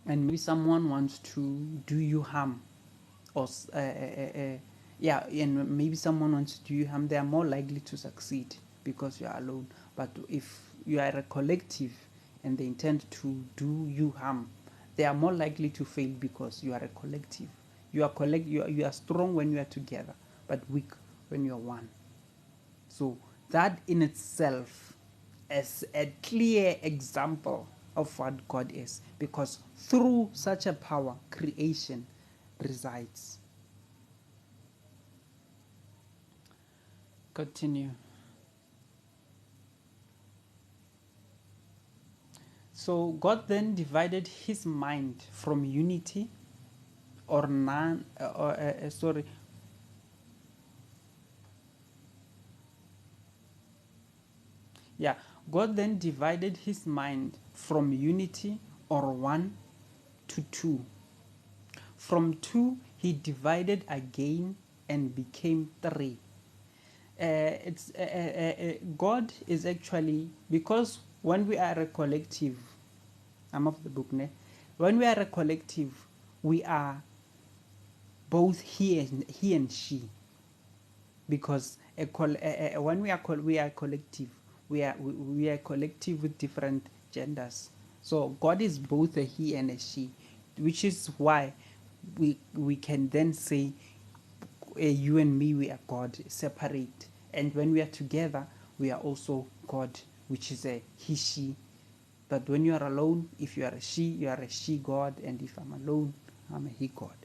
and maybe someone wants to do you harm, or and maybe someone wants to do you harm, they are more likely to succeed because you are alone. But if you are a collective and they intend to do you harm, they are more likely to fail because you are a collective. You are strong when you are together, but weak when you are one. So that in itself is a clear example of what God is, because through such a power, creation resides. Continue. So God then divided his mind from unity or none, sorry. Yeah, God then divided his mind from unity or one to two. From two, he divided again and became three. God is actually, because when we are a collective, I'm of the book, ne? When we are a collective, we are both he and she, because when we are collective, we are collective with different genders. So God is both a he and a she, which is why we can then say, you and me, we are God, separate, and when we are together, we are also God, which is a he she. But when you are alone, if you are a she, you are a she God, and if I'm alone, I'm a he God.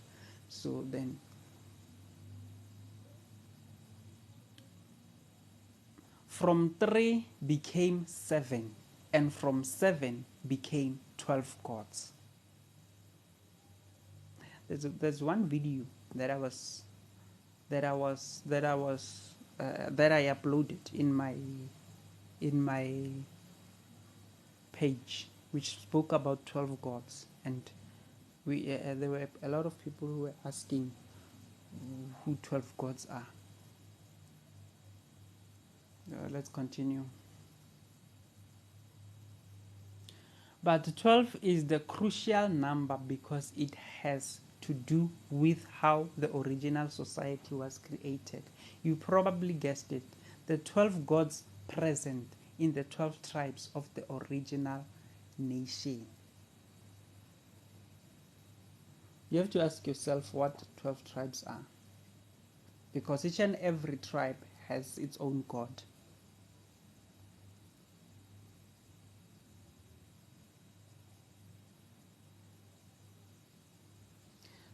So then, from three became seven, and from seven became 12 gods. There's one video that I was that I was that I was that I uploaded in my page, which spoke about 12 gods, and there were a lot of people who were asking who 12 gods are. Let's continue. But 12 is the crucial number because it has to do with how the original society was created. You probably guessed it. The 12 gods present in the 12 tribes of the original nation. You have to ask yourself what 12 tribes are, because each and every tribe has its own god.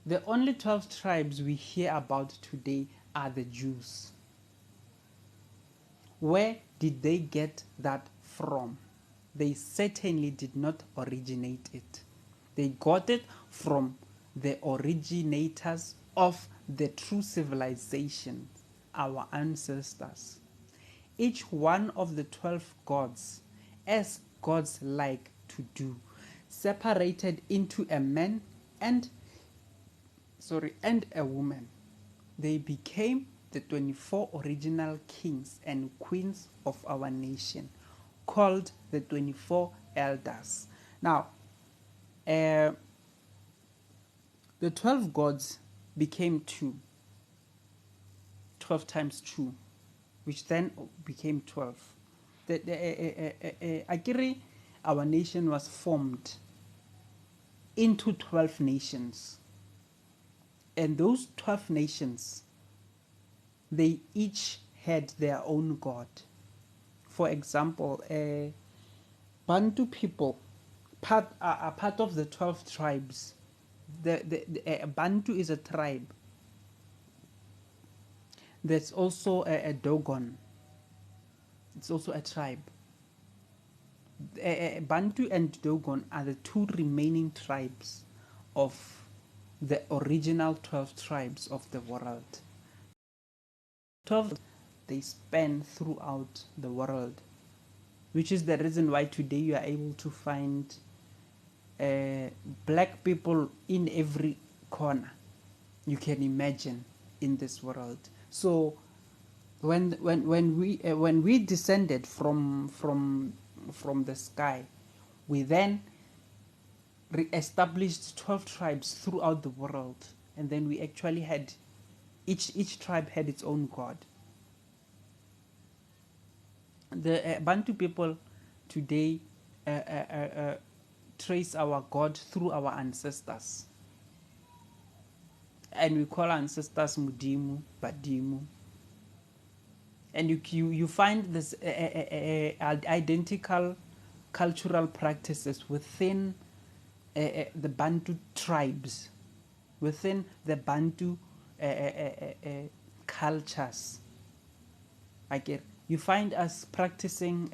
The only 12 tribes we hear about today are the Jews. Where did they get that from? They certainly did not originate it. They got it from the originators of the true civilization, our ancestors. Each one of the 12 gods, as gods like to do, separated into a man and a woman. They became the 24 original kings and queens of our nation, called the 24 elders. Now, the 12 gods became two. 12 times 2, which then became 12. Akiri, our nation was formed into 12 nations. And those 12 nations, they each had their own god. For example, Bantu people are part of the 12 tribes. Bantu is a tribe. There's also a Dogon. It's also a tribe. Bantu and Dogon are the two remaining tribes of the original 12 tribes of the world. 12, they span throughout the world, which is the reason why today you are able to find black people in every corner you can imagine in this world. So when we descended from the sky, we then established 12 tribes throughout the world, and then we actually had each tribe had its own god. The Bantu people today trace our God through our ancestors. And we call our ancestors Mudimu, Badimu. And you find this identical cultural practices within the Bantu tribes, within the Bantu cultures. I get you find us practicing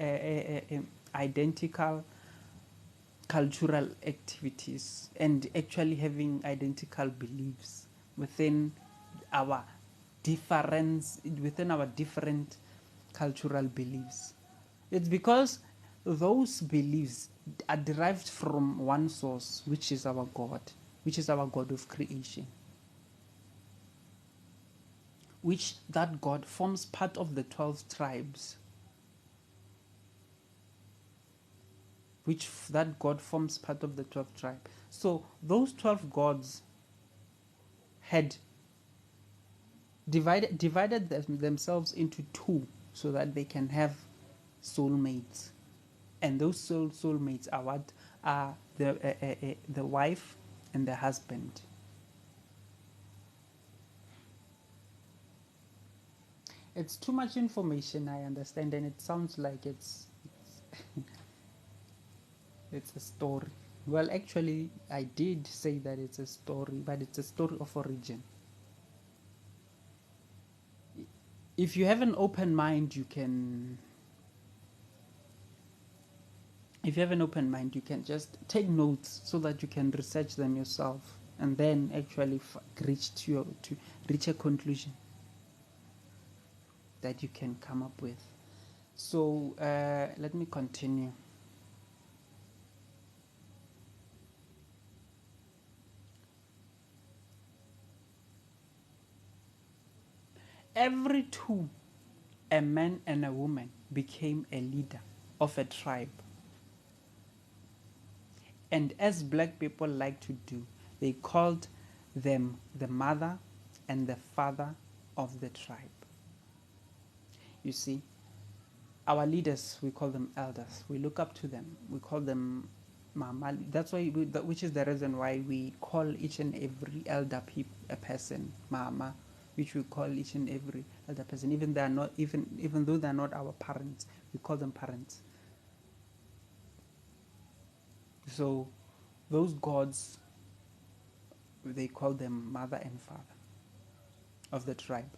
identical cultural activities and actually having identical beliefs within our different cultural beliefs. It's because those beliefs are derived from one source, which is our God, which is our God of creation, which that God forms part of the 12 tribes, which that God forms part of the 12 tribe. So those 12 gods had divided themselves into two so that they can have soulmates. And those soulmates are what are the wife and the husband. It's too much information, I understand, and it sounds like it's it's a story. Well, actually, I did say that it's a story, but it's a story of origin. If you have an open mind, you can. If you have an open mind, you can just take notes so that you can research them yourself, and then actually to reach a conclusion that you can come up with. So let me continue. Every two, a man and a woman, became a leader of a tribe. And as black people like to do, they called them the mother and the father of the tribe. You see, our leaders, we call them elders. We look up to them. We call them mama. That's why, which is the reason why we call each and every elder a person mama, which we call each and every elder person, even though they are not our parents, we call them parents. So, those gods, they call them mother and father of the tribe.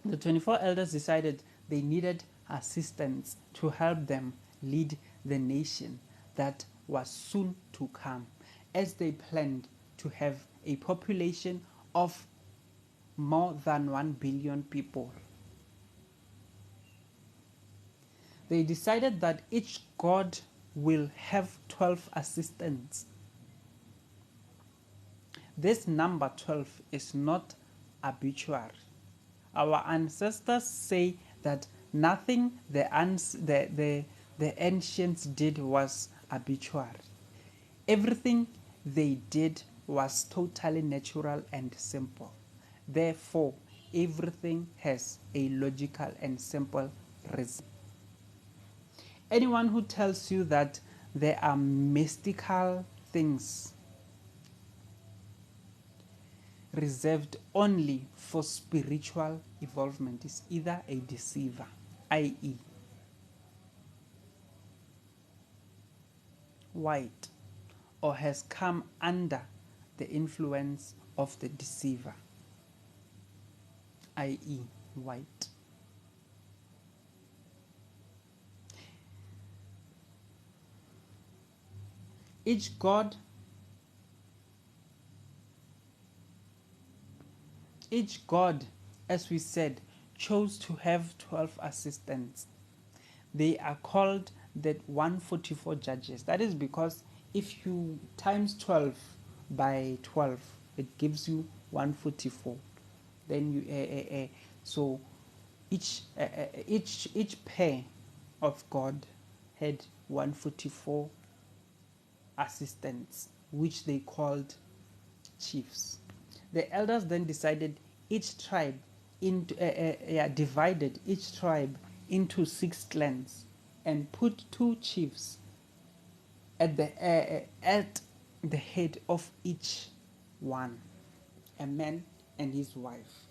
The 24 elders decided they needed assistance to help them lead the nation that was soon to come, as they planned to have a population of more than 1 billion people. They decided that each god will have 12 assistants. This number 12 is not arbitrary. Our ancestors say that nothing the ancients did was arbitrary. Everything they did was totally natural and simple. Therefore, everything has a logical and simple reason. Anyone who tells you that there are mystical things reserved only for spiritual evolvement is either a deceiver, i.e., white, or has come under the influence of the deceiver, i.e., white. Each god as we said, chose to have 12 assistants. They are called the 144 judges. That is because if you times 12 by 12, it gives you 144. Then you so each pair of God had 144 assistants, which they called chiefs. The elders then decided each tribe divided each tribe into 6 clans and put 2 chiefs at the head of each one, a man and his wife.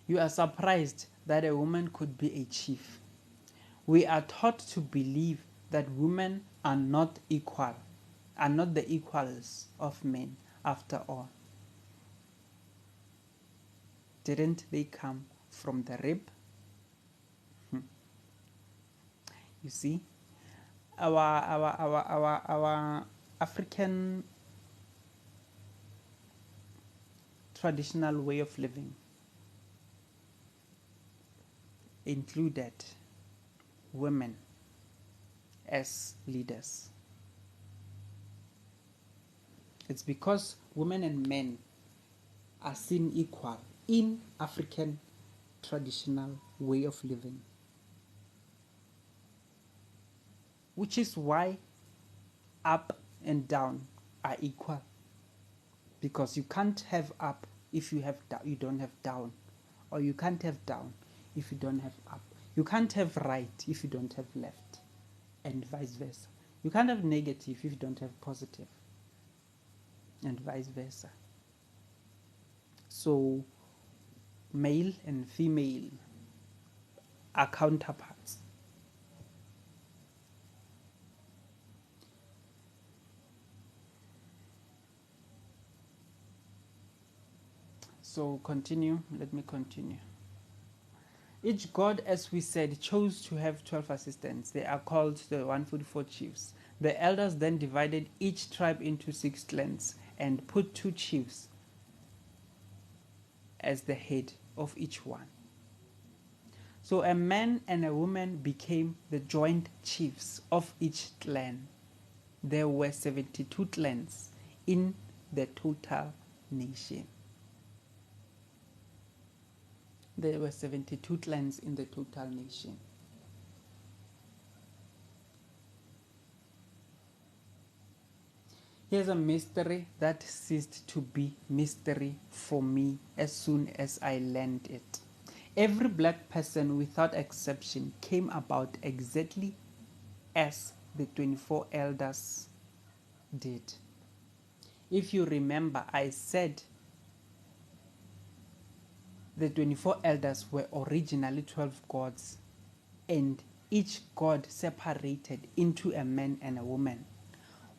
You are surprised that a woman could be a chief. We are taught to believe that women are not equal, are not the equals of men after all. Didn't they come from the rib? You see, our African traditional way of living included women as leaders. It's because women and men are seen equal in African traditional way of living, which is why up and down are equal, because you can't have up if you don't have down, or you can't have down if you don't have up. You can't have right if you don't have left, and vice versa. You can't have negative if you don't have positive, and vice versa. So male and female are counterparts. So continue, let me continue. Each god, as we said, chose to have 12 assistants. They are called the 144 chiefs. The elders then divided each tribe into 6 clans and put 2 chiefs as the head of each one. So a man and a woman became the joint chiefs of each clan. There were 72 clans in the total nation. There were 72 clans in the total nation. Here's a mystery that ceased to be mystery for me as soon as I learned it. Every black person, without exception, came about exactly as the 24 elders did. If you remember, I said the 24 elders were originally 12 gods, and each god separated into a man and a woman.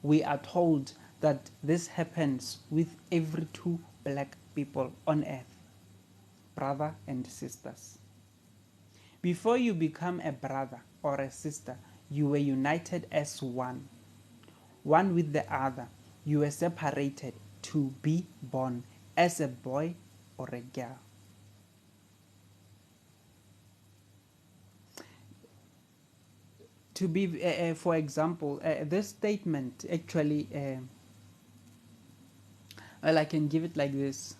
We are told that this happens with every 2 black people on earth, brother and sisters. Before you become a brother or a sister, you were united as one with the other. You were separated to be born as a boy or a girl. To be, for example, this statement actually, well, I can give it like this: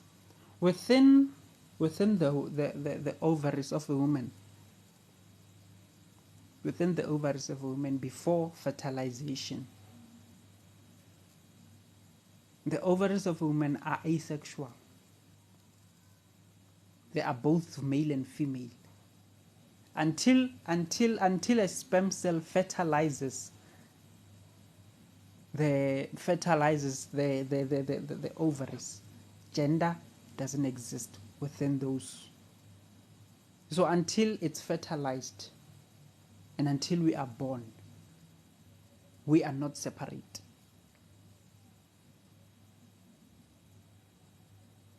within the ovaries of a woman, within the ovaries of a woman before fertilization, the ovaries of a woman are asexual. They are both male and female. Until a sperm cell fertilizes the ovaries, gender doesn't exist within those. So until it's fertilized and until we are born, we are not separate.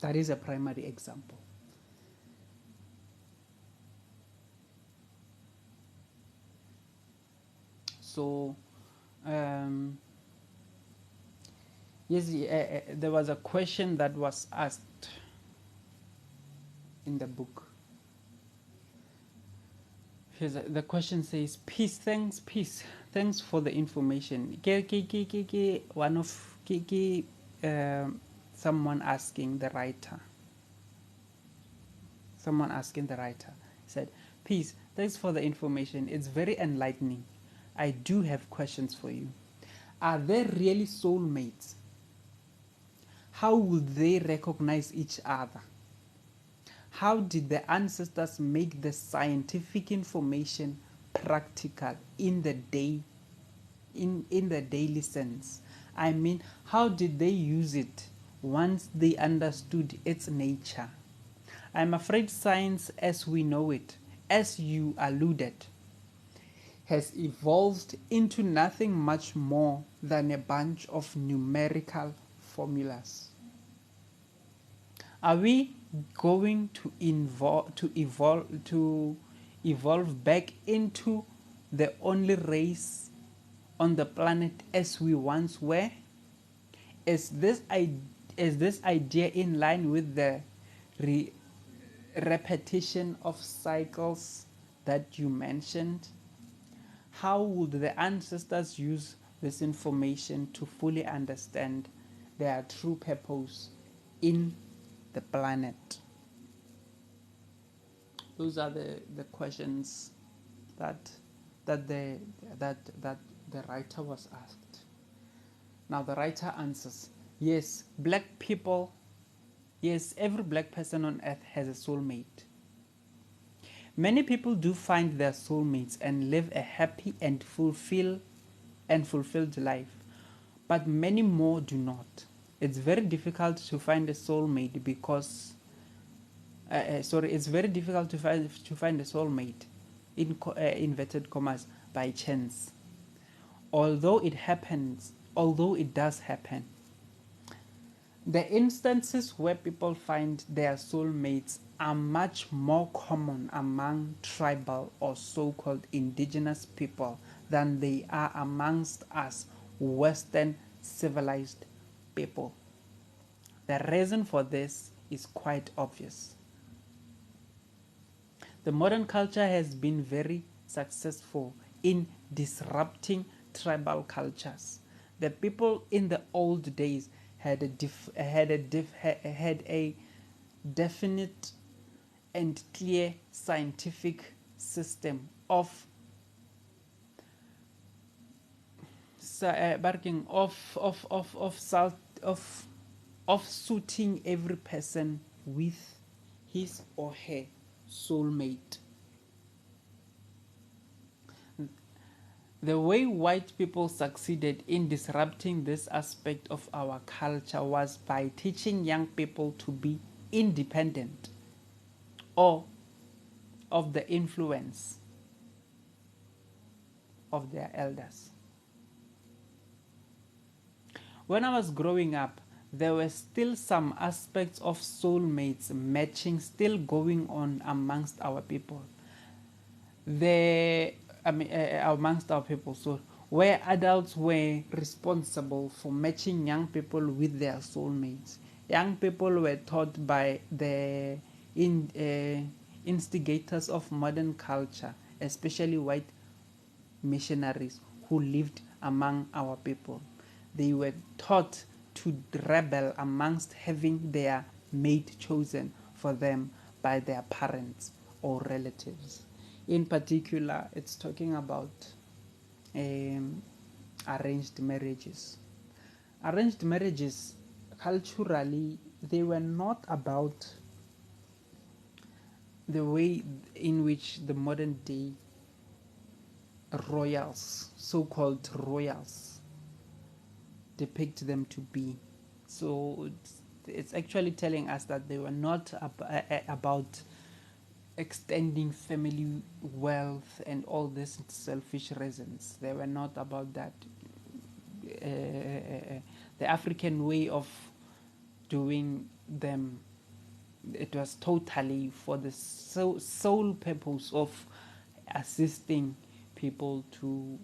That is a primary example. So yes, there was a question that was asked in the book. The question says, peace, thanks for the information. One of someone asking the writer. Someone asking the writer said, peace, thanks for the information. It's very enlightening. I do have questions for you. Are they really soulmates? How would they recognize each other? How did the ancestors make the scientific information practical in the day, in the daily sense. I mean, how did they use it once they understood its nature? I'm afraid science as we know it, as you alluded, has evolved into nothing much more than a bunch of numerical formulas. Are we going to evolve back into the only race on the planet as we once were? Is this idea in line with the repetition of cycles that you mentioned? How would the ancestors use this information to fully understand their true purpose in the planet? Those are the questions that that the writer was asked. Now the writer answers, yes, black people, yes, every black person on earth has a soulmate. Many people do find their soulmates and live a happy and fulfilled life, but many more do not. It's very difficult to find a soulmate because it's very difficult to find a soulmate in inverted commas by chance. Although it does happen, the instances where people find their soulmates are much more common among tribal or so-called indigenous people than they are amongst us Western civilized people. The reason for this is quite obvious. The modern culture has been very successful in disrupting tribal cultures. The people in the old days had a definite and clear scientific system of suiting every person with his or her soulmate. The way white people succeeded in disrupting this aspect of our culture was by teaching young people to be independent or of the influence of their elders. When I was growing up, there were still some aspects of soulmates matching still going on amongst our people. Amongst our people, so where adults were responsible for matching young people with their soulmates. Young people were taught by the instigators of modern culture, especially white missionaries who lived among our people. They were taught to rebel amongst having their mate chosen for them by their parents or relatives. In particular, it's talking about arranged marriages. Arranged marriages, culturally, they were not about the way in which the modern day royals, so-called royals, depict them to be. So it's actually telling us that they were not about extending family wealth and all these selfish reasons. They were not about that. The African way of doing them, it was totally for the sole purpose of assisting people to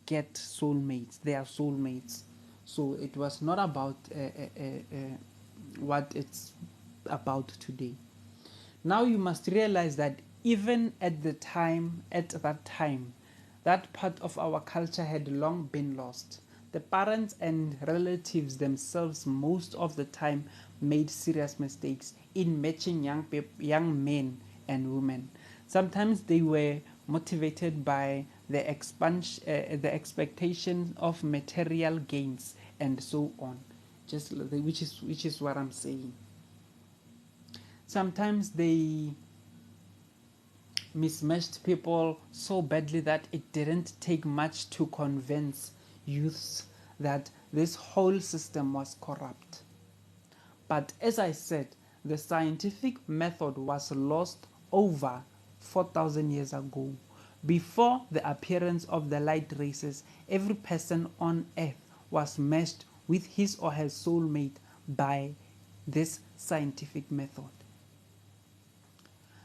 get soulmates, their soulmates. So it was not about what it's about today. Now you must realize that even at that time, that part of our culture had long been lost. The parents and relatives themselves most of the time made serious mistakes in matching young men and women. Sometimes they were motivated by the expectation of material gains and so on. Which is what I'm saying. Sometimes they mismatched people so badly that it didn't take much to convince youths that this whole system was corrupt. But as I said, the scientific method was lost over 4,000 years ago. Before the appearance of the light races, every person on earth was meshed with his or her soulmate by this scientific method.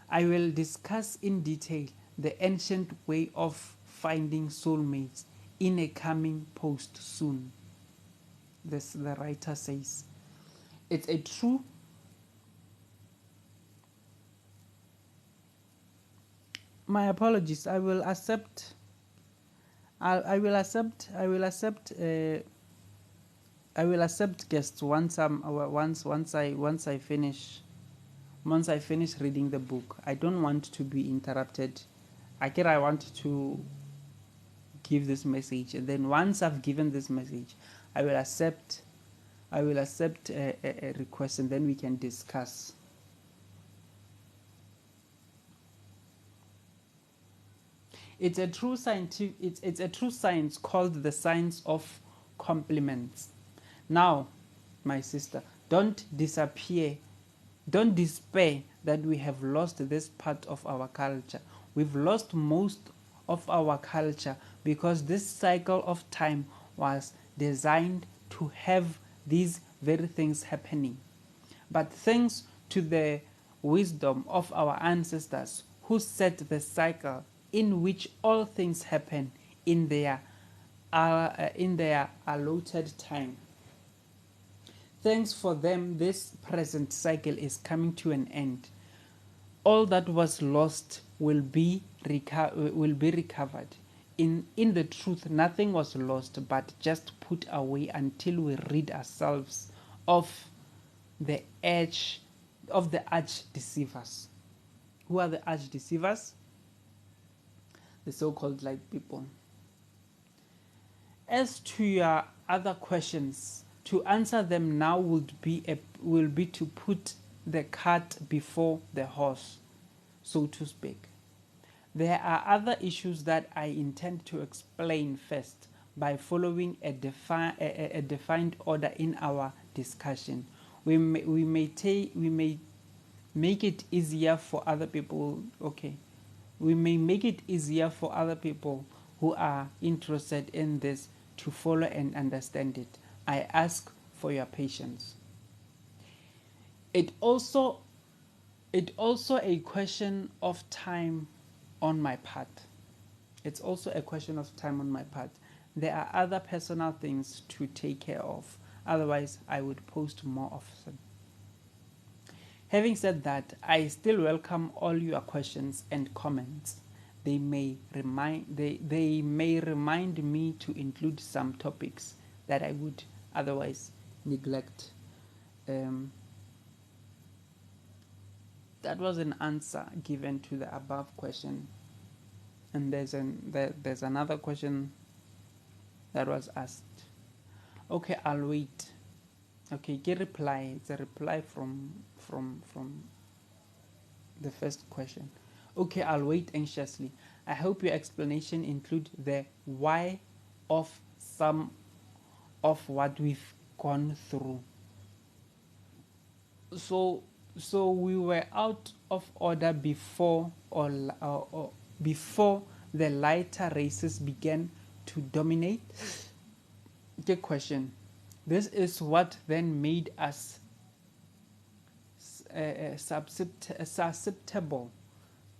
I will discuss in detail the ancient way of finding soulmates in a coming post soon. This the writer says. It's a true My apologies. I will accept. I will accept. I will accept. I will accept guests once once I finish reading the book. I don't want to be interrupted. I want to give this message, and then once I've given this message, I will accept. I will accept a request, and then we can discuss. It's a true scientific. It's a true science called the science of compliments. Now, my sister, don't disappear. Don't despair that we have lost this part of our culture. We've lost most of our culture because this cycle of time was designed to have these very things happening. But thanks to the wisdom of our ancestors who set the cycle in which all things happen in their allotted time. Thanks for them, this present cycle is coming to an end. All that was lost will be recovered. In the truth, nothing was lost but just put away until we rid ourselves of the arch deceivers. Who are the arch deceivers? The so-called light people. As to your other questions, to answer them now will be to put the cart before the horse, so to speak. There are other issues that I intend to explain first by following a defined order in our discussion. We may make it easier for other people. Okay, we may make it easier for other people who are interested in this to follow and understand it. I ask for your patience. It also a question of time on my part. It's also a question of time on my part. There are other personal things to take care of. Otherwise, I would post more often. Having said that, I still welcome all your questions and comments. They may remind me to include some topics that I would otherwise neglect. That was an answer given to the above question, and there's another question that was asked. Okay, I'll wait. Okay, get reply. It's a reply from the first question. Okay, I'll wait anxiously. I hope your explanation include the why of some of what we've gone through. So we were out of order before or before the lighter races began to dominate. Good question. This is what then made us susceptible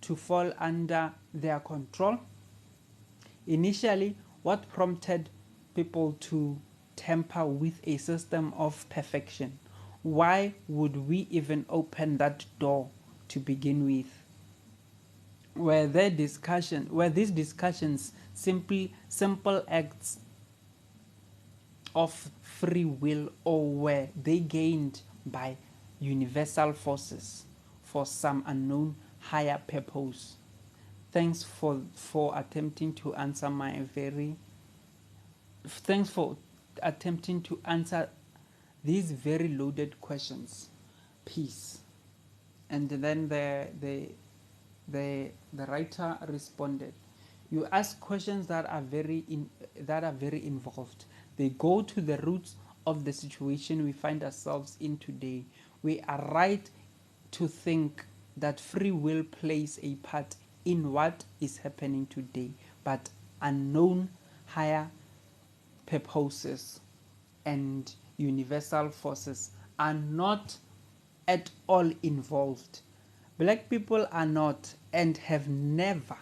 to fall under their control. Initially, what prompted people to tamper with a system of perfection? Why would we even open that door to begin with? Were these discussions simple acts of free will, or were they gained by universal forces for some unknown higher purpose? Thanks for attempting to answer these very loaded questions. Peace. And then the writer responded, you ask questions that are very involved. They go to the roots of the situation we find ourselves in today. We are right to think that free will plays a part in what is happening today, but unknown higher purposes and universal forces are not at all involved. Black people are not and have never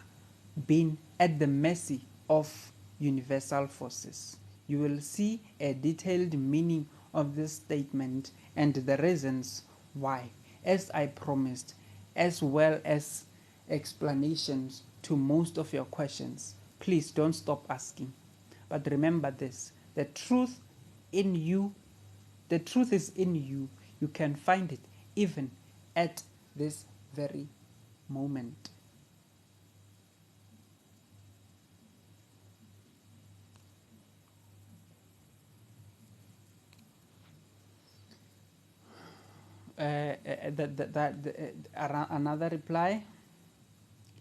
been at the mercy of universal forces. You will see a detailed meaning of this statement and the reasons why, as I promised, as well as explanations to most of your questions. Please don't stop asking. But remember this, the truth in you, the truth is in you. You can find it even at this very moment. Another reply.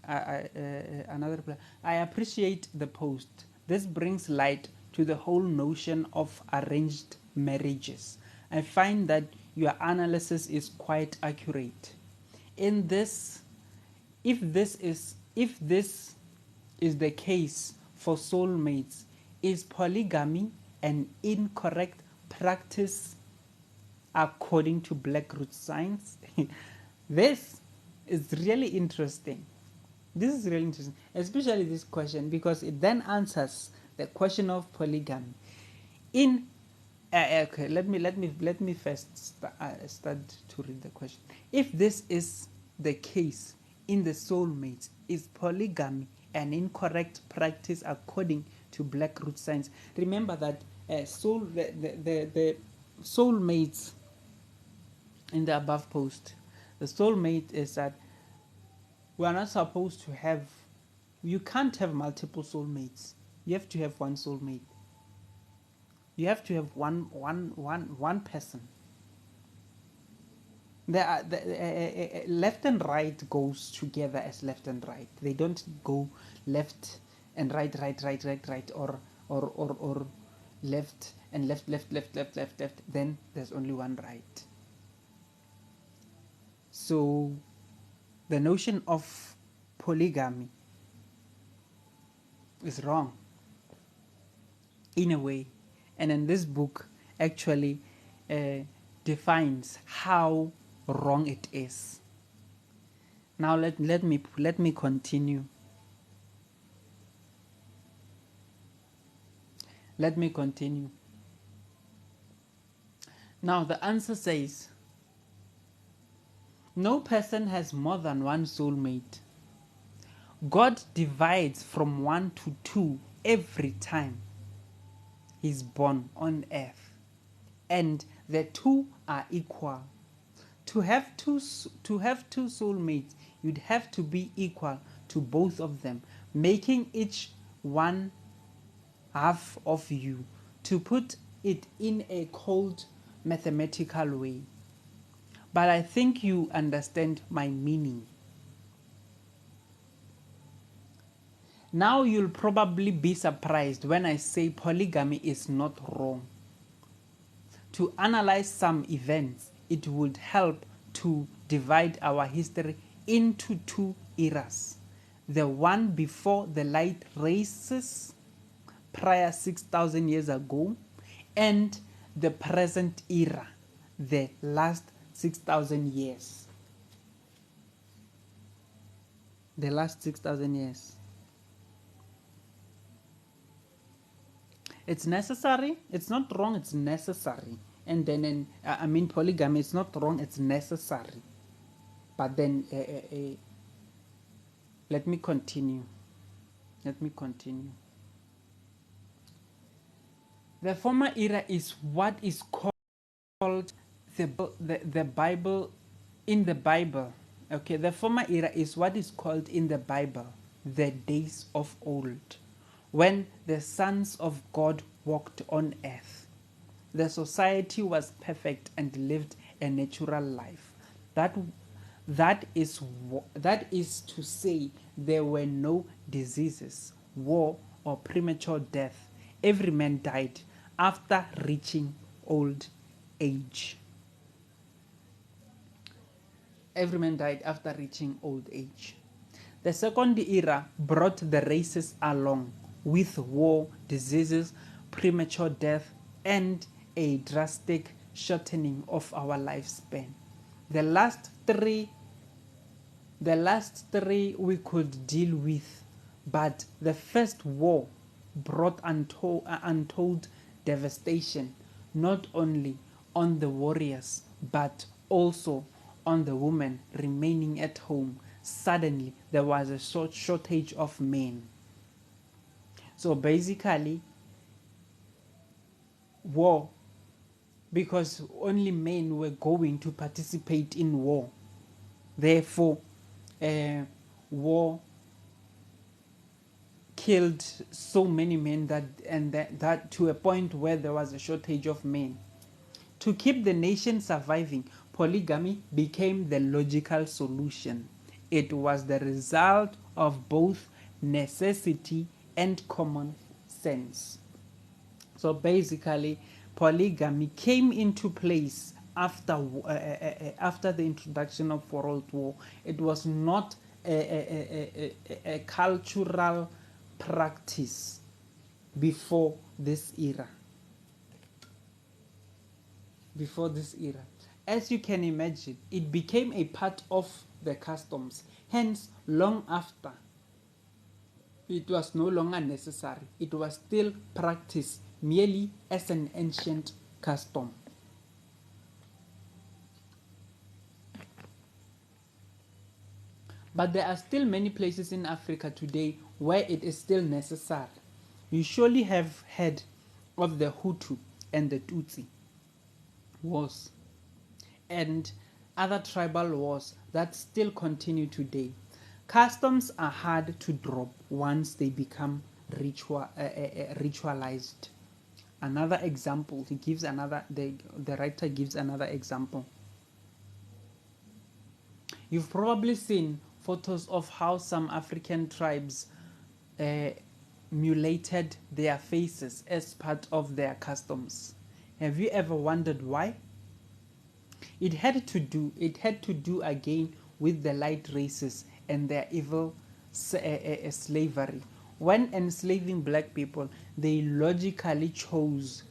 Another reply. I appreciate the post. This brings light to the whole notion of arranged marriages. I find that your analysis is quite accurate. In this, if this is the case for soulmates, is polygamy an incorrect practice according to Black Root Science? This is really interesting. This is really interesting, especially this question, because it then answers the question of polygamy. In okay, let me first start to read the question. If this is the case in the soulmates, is polygamy an incorrect practice according to Black Root Science? Remember that the soulmates in the above post, the soulmate is that we are not supposed to have, you can't have multiple soulmates. You have to have one soulmate. You have to have one person. The left and right goes together as left and right. They don't go left and right, or left and left. Then there's only one right. So the notion of polygamy is wrong in a way, and in this book actually defines how wrong it is. Now let me continue. Let me continue. Now the answer says, no person has more than one soulmate. God divides from 1 to 2 every time he's born on earth, and the two are equal. To have two soulmates, you'd have to be equal to both of them, making each one half of you. To put it in a cold mathematical way, but I think you understand my meaning. Now you'll probably be surprised when I say polygamy is not wrong. To analyze some events, it would help to divide our history into two eras. The one before the light races, prior 6,000 years ago, and the present era, the last 6,000 years. The last 6,000 years. It's necessary. It's not wrong. It's necessary. And then, polygamy is not wrong. It's necessary. But then, let me continue. Let me continue. The former era is what is called the Bible. In the Bible, okay, the former era is what is called in the Bible the days of old, when the sons of God walked on earth. The society was perfect and lived a natural life. That is to say, there were no diseases, war, or premature death. Every man died after reaching old age. Every man died after reaching old age. The second era brought the races along with war, diseases, premature death, and a drastic shortening of our lifespan. The last three we could deal with, but the first war brought untold devastation, not only on the warriors, but also on the women remaining at home. Suddenly, there was a shortage of men. So basically, war, because only men were going to participate in war. Therefore, war killed so many men that to a point where there was a shortage of men. To keep the nation surviving, polygamy became the logical solution. It was the result of both necessity and common sense. So basically, polygamy came into place after the introduction of World War. It was not a cultural practice before this era. Before this era. As you can imagine, it became a part of the customs. Hence, long after, it was no longer necessary. It was still practiced merely as an ancient custom. But there are still many places in Africa today where it is still necessary. You surely have heard of the Hutu and the Tutsi wars and other tribal wars that still continue today. Customs are hard to drop once they become ritualized. Another example, the writer gives another example. You've probably seen photos of how some African tribes mutilated their faces as part of their customs. Have you ever wondered why? It had to do again with the light races and their evil slavery. When enslaving black people, they logically chose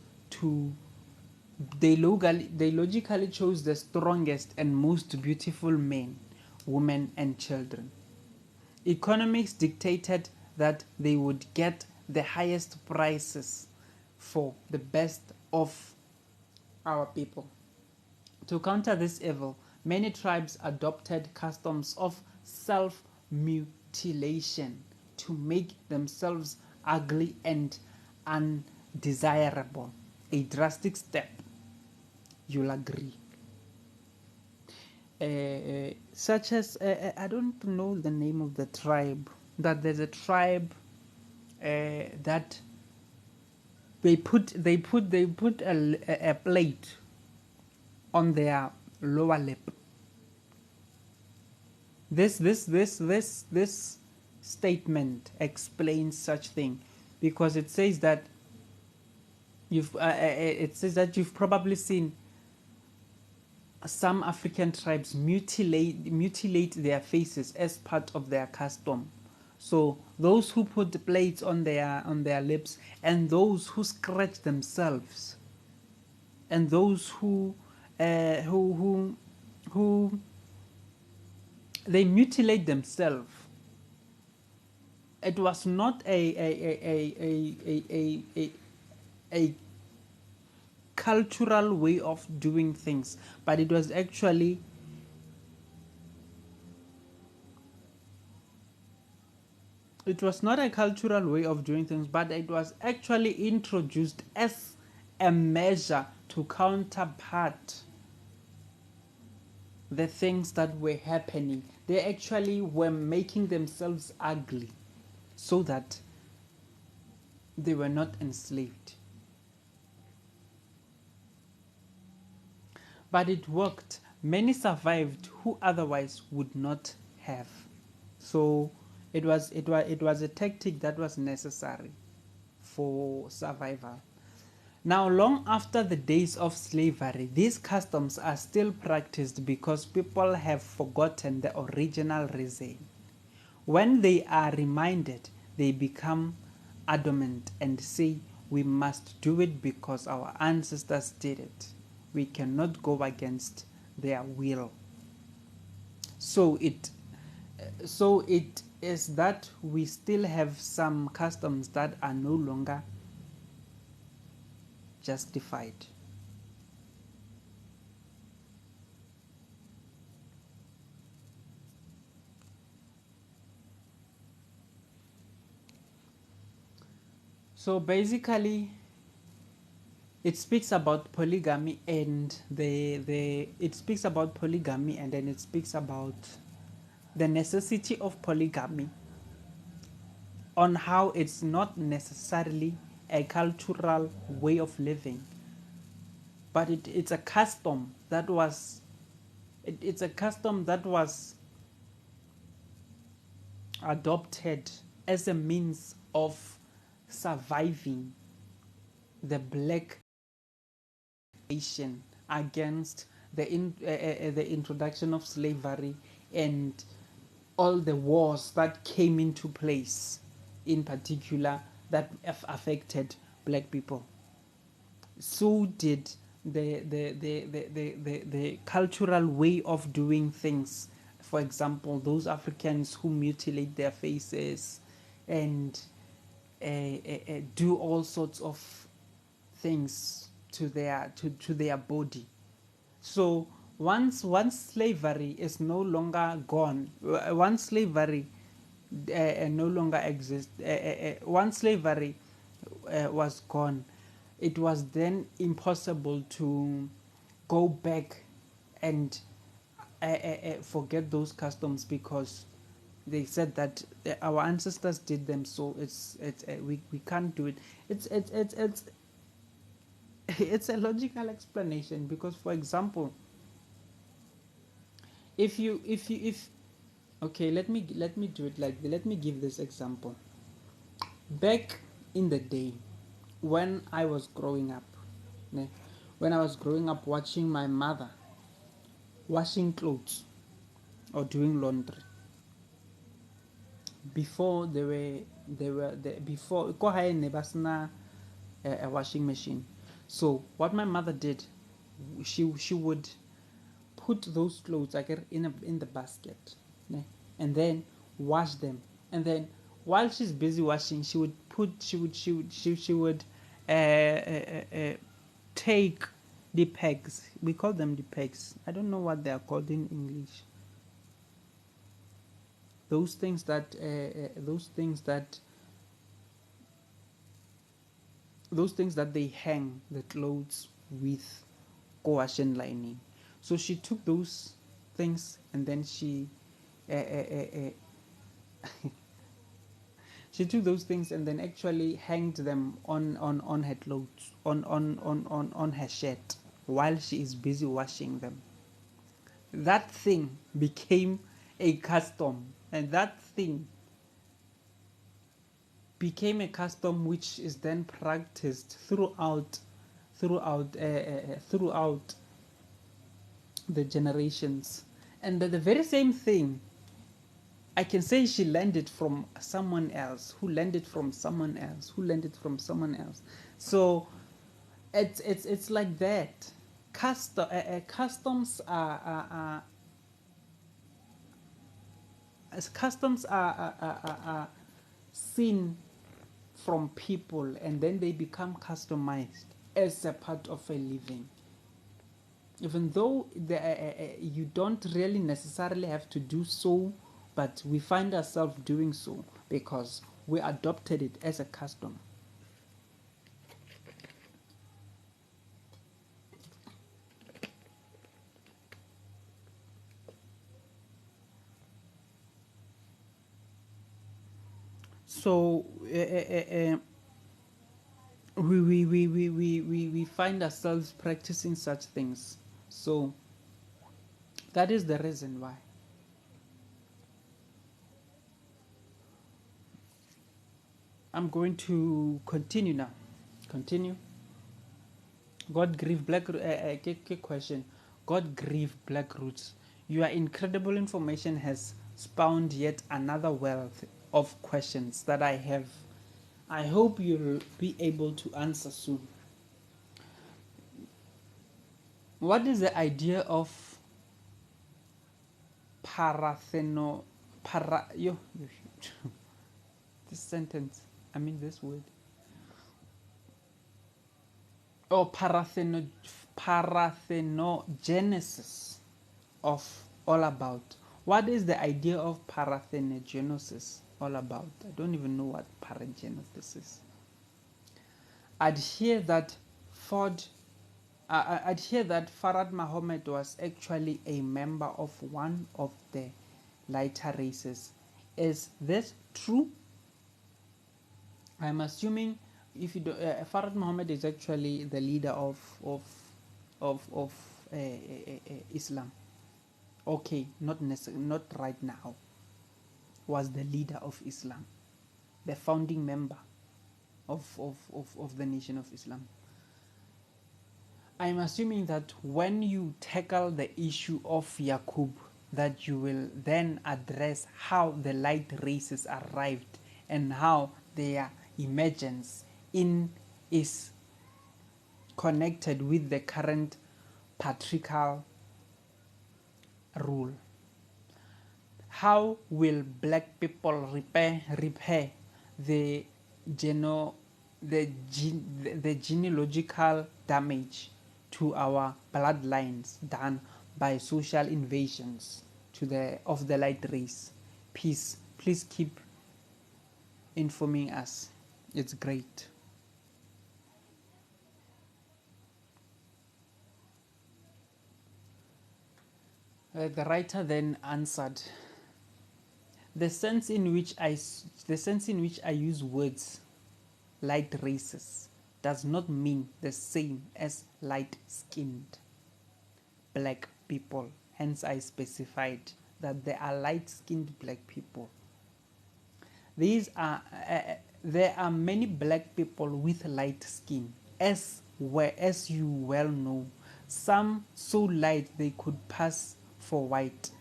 the strongest and most beautiful men, women, and children. Economics dictated that they would get the highest prices for the best of our people. To counter this evil, many tribes adopted customs of self-mutilation to make themselves ugly and undesirable. A drastic step, you'll agree. Such as, I don't know the name of the tribe, that there's a tribe that they put a plate on their lower lip. This statement explains such thing because it says that you've probably seen some African tribes mutilate their faces as part of their custom. So those who put plates on their lips, and those who scratch themselves, and those who they mutilate themselves. It was not a cultural way of doing things, but it was actually not a cultural way of doing things, but it was actually introduced as a measure to counterpart the things that were happening. They actually were making themselves ugly so that they were not enslaved. But it worked Many survived who otherwise would not have. So it was a tactic that was necessary for survival. Now, long after the days of slavery, these customs are still practiced because people have forgotten the original reason. When they are reminded, they become adamant and say, "We must do it because our ancestors did it. We cannot go against their will." So it is that we still have some customs that are no longer justified. So basically, it speaks about polygamy and it speaks about polygamy, and then it speaks about the necessity of polygamy, on how it's not necessarily a cultural way of living, but it's a custom that was it's a custom that was adopted as a means of surviving the black nation against the introduction of slavery and all the wars that came into place, in particular that affected black people. So did the cultural way of doing things. For example, those Africans who mutilate their faces and do all sorts of things to their body. So once slavery is no longer gone, once slavery no longer exists, once slavery was gone, it was then impossible to go back and forget those customs, because they said that our ancestors did them, so we can't do it. It's it's a logical explanation, because, for example, if okay, let me do it like, let me give this example. Back in the day, when I was growing up, when I was growing up, watching my mother washing clothes or doing laundry, before before ko hae ne ba sena a washing machine. So what my mother did, she would put those clothes like in the basket, and then wash them, and then while she's busy washing, she would uh, uh, uh, take the pegs. We call them the pegs. I don't know what they are called in English. Those things that they hang the clothes with coercion lining. So she took those things, and then she took those things and then actually hanged them on her clothes, on her shirt, while she is busy washing them. That thing became a custom, and that thing became a custom which is then practiced throughout the generations. And the very same thing, I can say she learned it from someone else, who learned it from someone else, who learned it from someone else. So it's like that. Customs are seen from people, and then they become customized as a part of a living, even though you don't really necessarily have to do so, but we find ourselves doing so because we adopted it as a custom. So we find ourselves practicing such things. So That is the reason why. I'm going to continue now. Continue. God grieve black. Question. God grieve black roots. Your incredible information has spawned yet another wealth of questions that I have. I hope you'll be able to answer soon. What is the idea of paratheno? This sentence. I mean this word. Or parathenogenesis of all about. What is the idea of parathenogenesis all about? I don't even know what paragenesis is. I'd hear that Farad Muhammad was actually a member of one of the lighter races. Is this true? I'm assuming if you do, Farad Muhammad is actually the leader of Islam. Okay, not right now. Was the leader of Islam, the founding member of the Nation of Islam. I'm assuming that when you tackle the issue of Yaqub, that you will then address how the light races arrived and how their emergence is connected with the current patriarchal rule. How will black people repair the genealogical damage to our bloodlines done by social invasions of the light race? Please keep informing us. It's great. The writer then answered, the sense in which I use words light races does not mean the same as light-skinned black people. Hence I specified that there are light-skinned black people. There are many black people with light skin, as you well know. Some so light they could pass for white,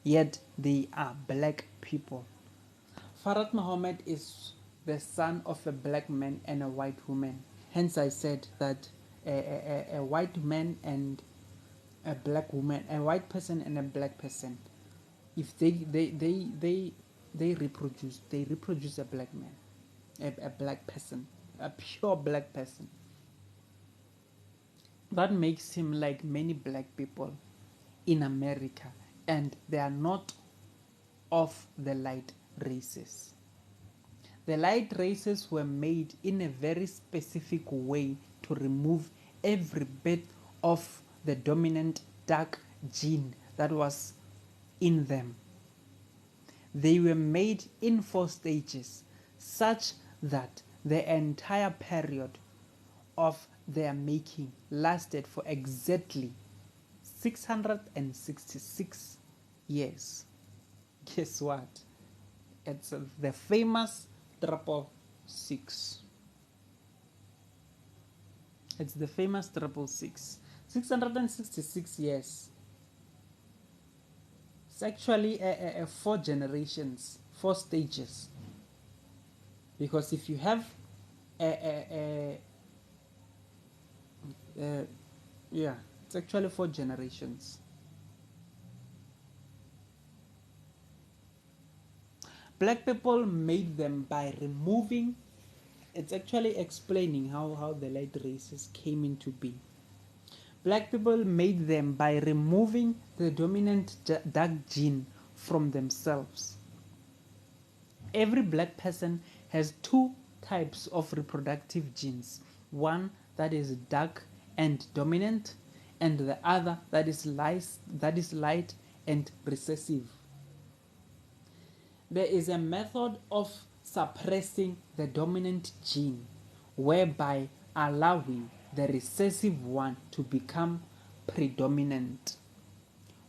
yet they are black people. Farad Muhammad is the son of a black man and a white woman. Hence I said that a white man and a black woman, a white person and a black person, if they reproduce a black man, a black person, a pure black person. That makes him like many black people in America, and they are not of the light races. The light races were made in a very specific way to remove every bit of the dominant dark gene that was in them. They were made in 4 stages, such that the entire period of their making lasted for exactly 666 years. Guess what? It's the famous 666. It's the famous 666. 666 years. It's actually 4 generations, 4 stages. Because if you have yeah, it's actually 4 generations. Black people made them by removing. It's actually explaining how the light races came into being. Black people made them by removing the dominant dark gene from themselves. Every black person has 2 types of reproductive genes. One that is dark and dominant, and the other that is light and recessive. There is a method of suppressing the dominant gene whereby allowing the recessive one to become predominant.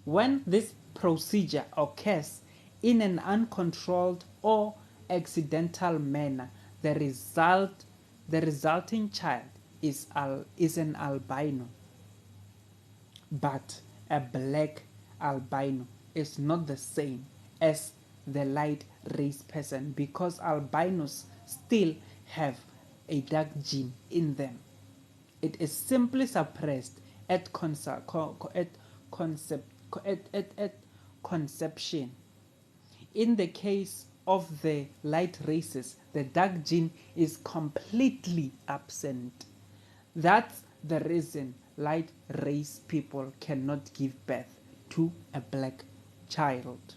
When this procedure occurs in an uncontrolled or accidental manner, the resulting child is an albino, but a black albino is not the same as the light race person because albinos still have a dark gene in them. It is simply suppressed at, at conception. In the case of the light races, the dark gene is completely absent. That's the reason light race people cannot give birth to a black child.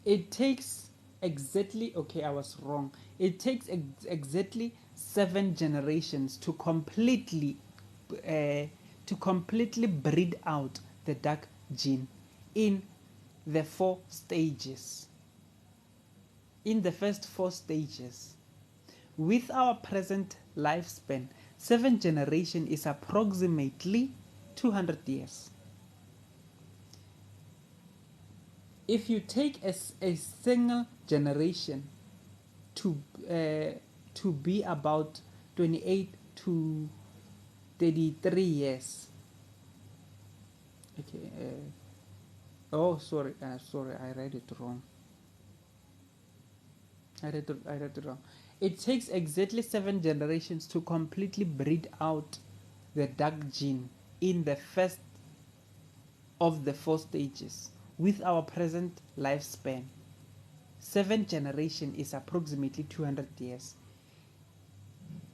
It takes exactly, okay, I was wrong. It takes exactly 7 generations to completely breed out the dark gene in the 4 stages. In the first 4 stages, with our present lifespan, 7 generations is approximately 200 years. If you take a single generation to be about 28 to 33 years. Okay. Oh, sorry. Sorry, I read it wrong. I read it wrong. It takes exactly 7 generations to completely breed out the dark gene in the first of the 4 stages. With our present lifespan, 7 generations is approximately 200 years.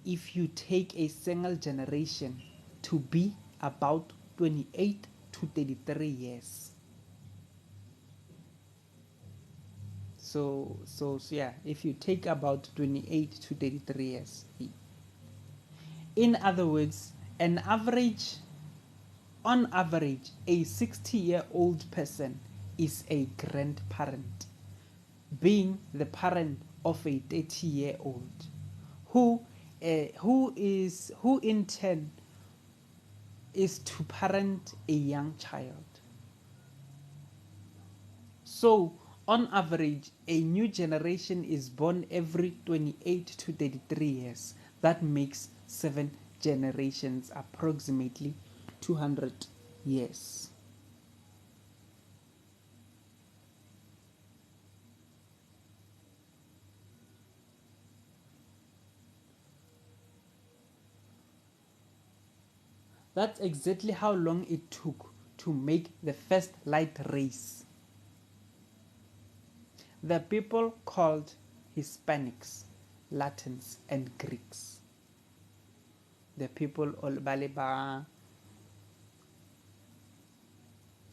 If you take a single generation to be about 28 to 33 years. So yeah, if you take about 28 to 33 years. In other words, on average, a 60-year-old person is a grandparent, being the parent of a 30-year-old, who in turn is to parent a young child. So, on average, a new generation is born every 28 to 33 years. That makes 7 generations approximately 200 years. That's exactly how long it took to make the first light race. The people called Hispanics, Latins, and Greeks. The people all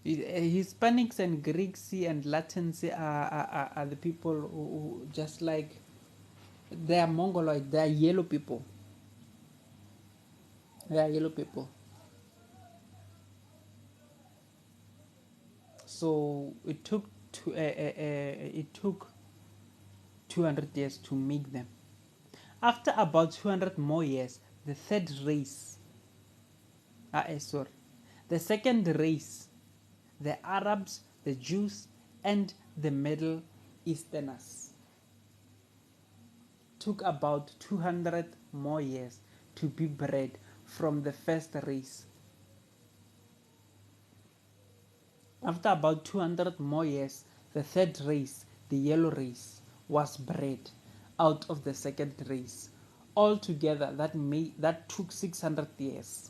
Hispanics and Greeks and Latins are the people who just like they are Mongoloid, they are yellow people. They are yellow people. So it took 200 years to make them. After about 200 more years, the third race, sorry, the second race, the Arabs, the Jews, and the Middle Easterners, took about 200 more years to be bred from the first race. After about 200 more years, the third race, the yellow race, was bred out of the second race. Altogether, that took 600 years.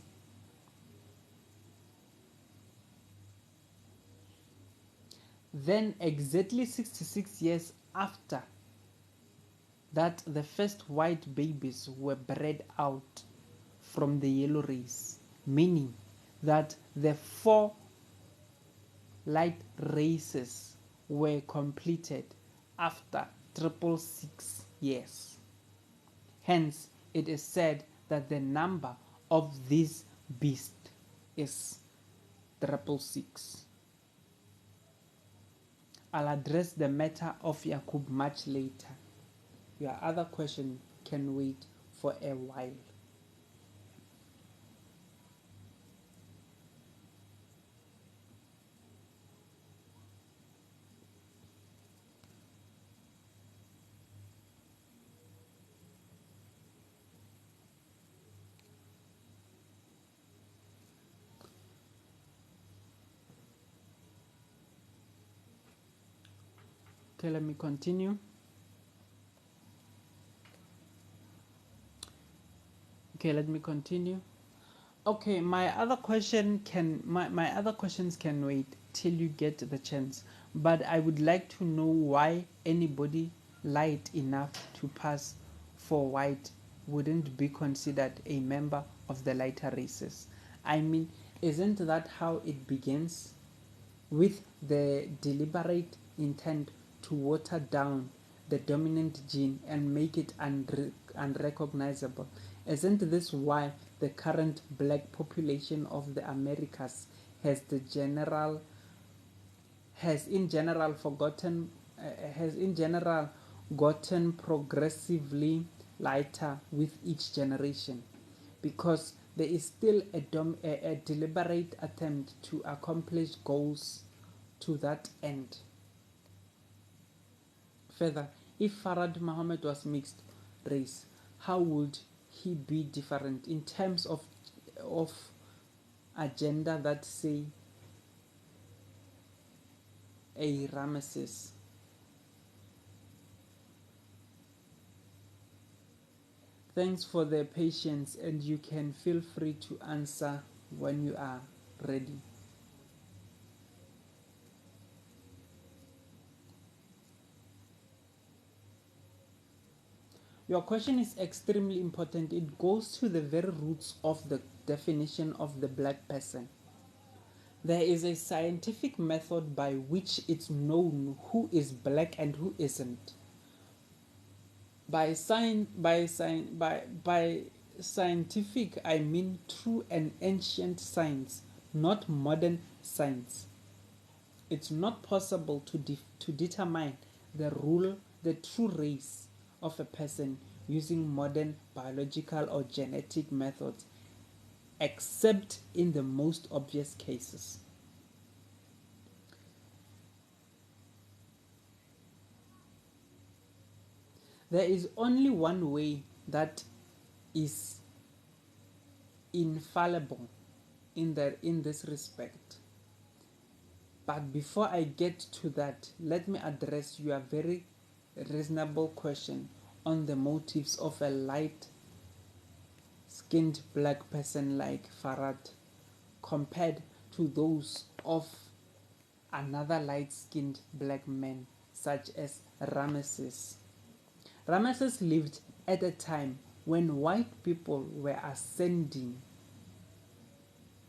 Then, exactly 66 years after that, the first white babies were bred out from the yellow race, meaning that the 4 light races were completed after 666 years. Hence, it is said that the number of these beasts is 666. I'll address the matter of Yakub much later. Your other question can wait for a while. Okay, let me continue. Okay, let me continue. Okay, my other questions can wait till you get the chance. But I would like to know why anybody light enough to pass for white wouldn't be considered a member of the lighter races. I mean, isn't that how it begins? With the deliberate intent to water down the dominant gene and make it unrecognizable. Isn't this why the current black population of the Americas has the general has in general forgotten has in general gotten progressively lighter with each generation, because there is still a deliberate attempt to accomplish goals to that end. Further, if Farad Muhammad was mixed race, how would he be different in terms of agenda that say a Ramesses? Thanks for the patience, and you can feel free to answer when you are ready. Your question is extremely important. It goes to the very roots of the definition of the black person. There is a scientific method by which it's known who is black and who isn't. By scientific, I mean true and ancient science, not modern science. It's not possible to determine the true race of a person using modern biological or genetic methods, except in the most obvious cases. There is only one way that is infallible in this respect. But before I get to that, let me address your very reasonable question on the motives of a light skinned black person like Farad compared to those of another light skinned black man such as Ramesses. Ramesses lived at a time when white people were ascending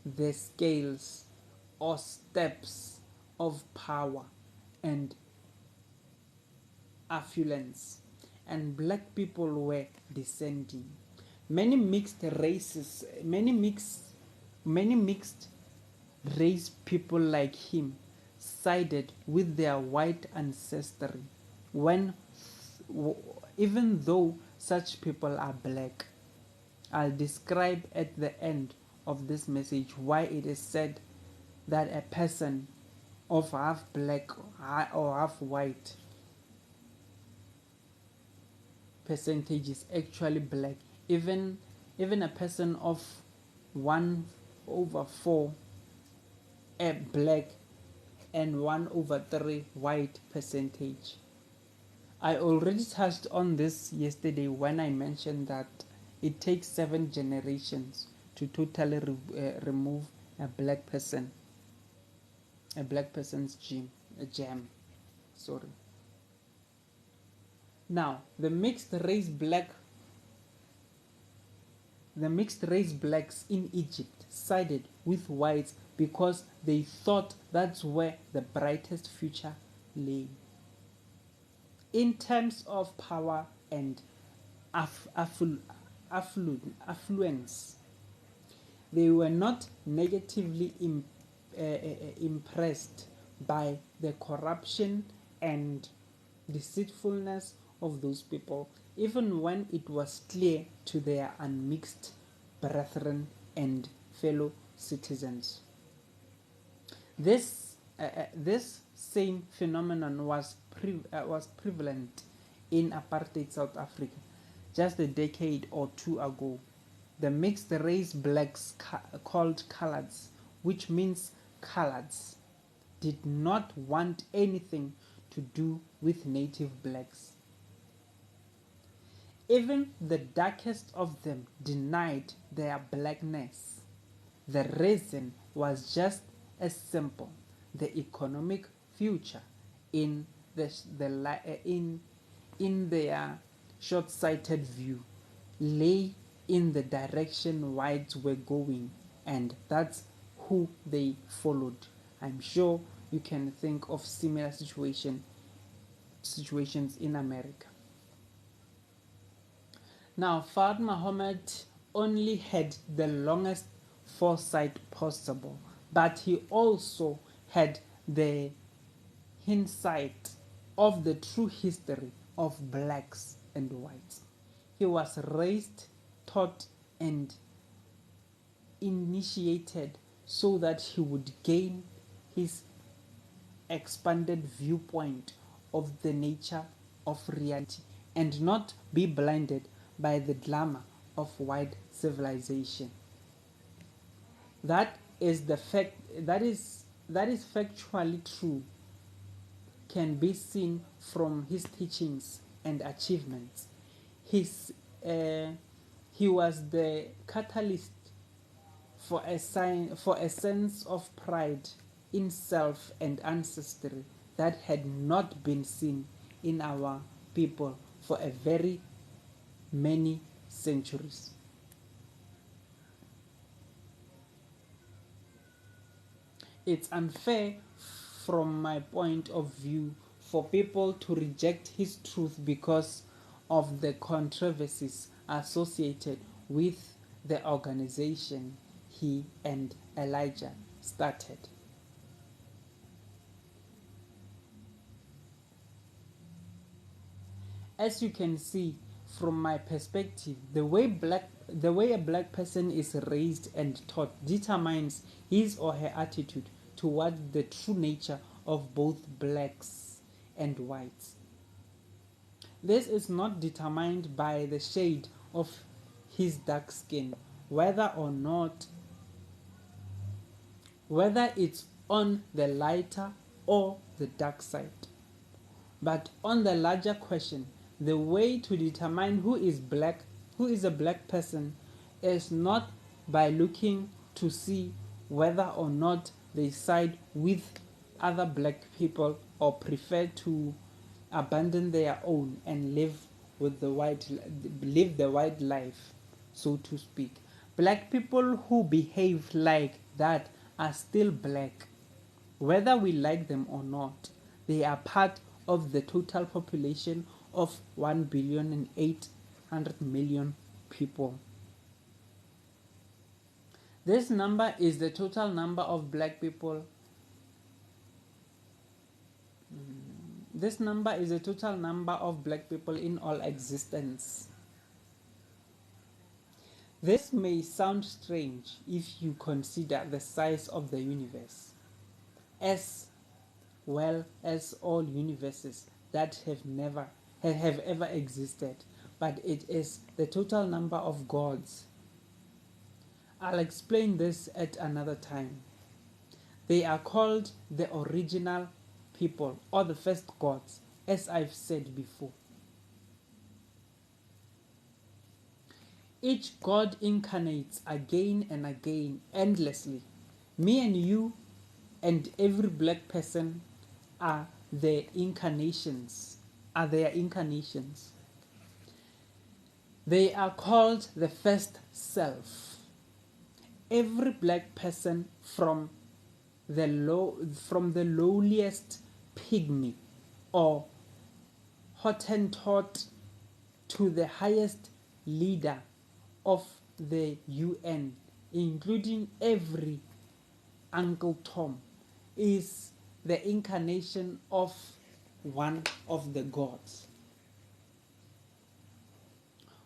the scales or steps of power and affluence, and black people were descending. Many mixed races, many mixed race people like him sided with their white ancestry when, even though such people are black. I'll describe at the end of this message why it is said that a person of half black or half white percentage is actually black. Even a person of 1/4 a black and 1/3 white percentage. I already touched on this yesterday when I mentioned that it takes 7 generations to totally remove a black person's gem. Sorry. Now, the mixed race blacks in Egypt sided with whites because they thought that's where the brightest future lay. In terms of power and affluence, they were not negatively impressed by the corruption and deceitfulness of those people, even when it was clear to their unmixed brethren and fellow citizens. This same phenomenon was prevalent in apartheid South Africa just a decade or two ago. The mixed race blacks called coloureds, which means coloureds, did not want anything to do with native blacks. Even the darkest of them denied their blackness. The reason was just as simple. The economic future in in their short-sighted view lay in the direction whites were going, and that's who they followed. I'm sure you can think of similar situations in America. Now, Fard Muhammad only had the longest foresight possible, but he also had the hindsight of the true history of blacks and whites. He was raised, taught, and initiated so that he would gain his expanded viewpoint of the nature of reality and not be blinded by the glamour of white civilization. That is the fact that is factually true, can be seen from his teachings and achievements. His he was the catalyst for a sense of pride in self and ancestry that had not been seen in our people for a very many centuries. It's unfair from my point of view for people to reject his truth because of the controversies associated with the organization he and Elijah started. As you can see from my perspective, the way a black person is raised and taught determines his or her attitude toward the true nature of both blacks and whites. This is not determined by the shade of his dark skin, whether it's on the lighter or the dark side. But on the larger question, the way to determine who is a black person, is not by looking to see whether or not they side with other black people or prefer to abandon their own and live the white life, so to speak. Black people who behave like that are still black, whether we like them or not. They are part of the total population of 1,800,000,000 people. This number is the total number of black people. This number is the total number of black people in all existence. This may sound strange if you consider the size of the universe, as well as all universes that have ever existed, but it is the total number of gods. I'll explain this at another time. They are called the original people or the first gods, as I've said before. Each god incarnates again and again, endlessly. Me and you and every black person are their incarnations. They are called the first self. Every black person from the lowliest pygmy or Hottentot to the highest leader of the UN, including every Uncle Tom, is the incarnation of one of the gods.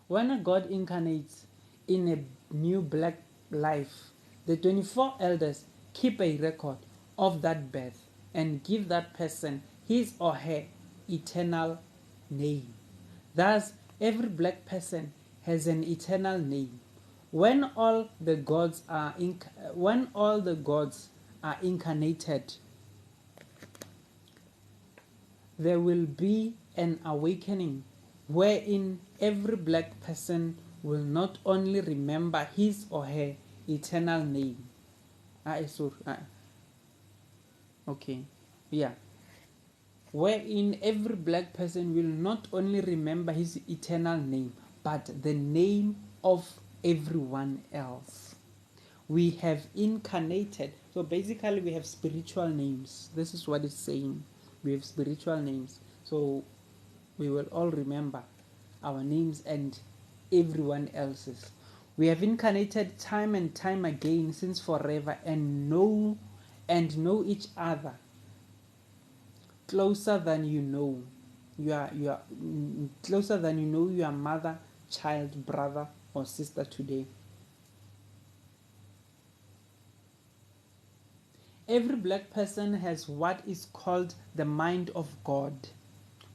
When a god incarnates in a new black life, the 24 elders keep a record of that birth and give that person his or her eternal name. Thus, every black person has an eternal name. When all the gods are incarnated, there will be an awakening wherein every black person will not only remember his or her eternal name. Sorry. Okay. Yeah. Wherein every black person will not only remember his eternal name, but the name of everyone else. We have incarnated. So basically, we have spiritual names. This is what it's saying. We have spiritual names. So we will all remember our names and everyone else's. We have incarnated time and time again since forever and know each other closer than you know. You are closer than you know your mother, child, brother, or sister today. Every black person has what is called the mind of God,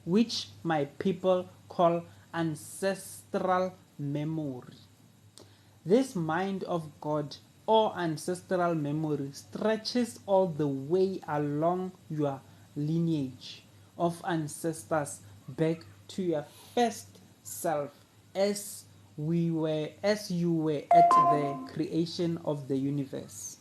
which my people call ancestral memory. This mind of God or ancestral memory stretches all the way along your lineage of ancestors back to your first self as you were at the creation of the universe.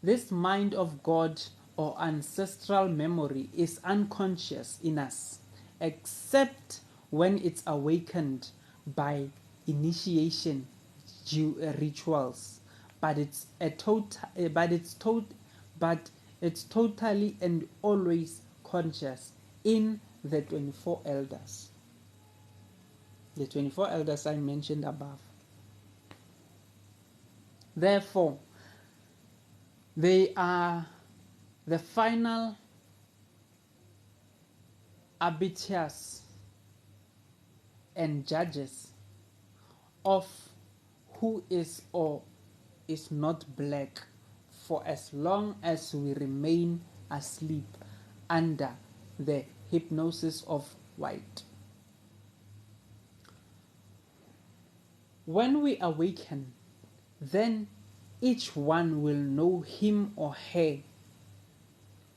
This mind of God or ancestral memory is unconscious in us, except when it's awakened by initiation rituals. But it's totally and always conscious in the 24 elders. The 24 elders I mentioned above. Therefore, they are the final arbiters and judges of who is or is not black for as long as we remain asleep under the hypnosis of white. When we awaken, then each one will know him or her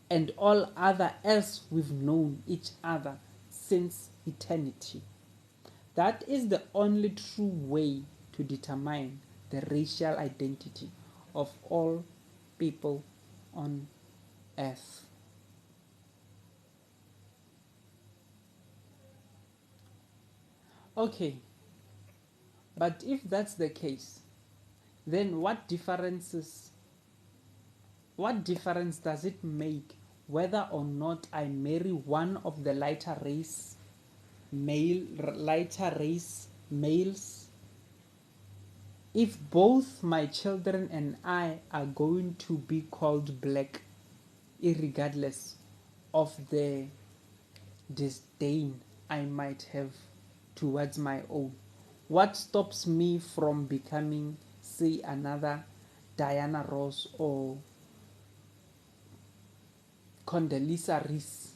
and all other else we've known each other since eternity. That is the only true way to determine the racial identity of all people on earth. Okay, but if that's the case, then what difference does it make whether or not I marry one of the lighter race males if both my children and I are going to be called black, irregardless of the disdain I might have towards my own? What stops me from becoming, say, another Diana Ross or Condoleezza Rice?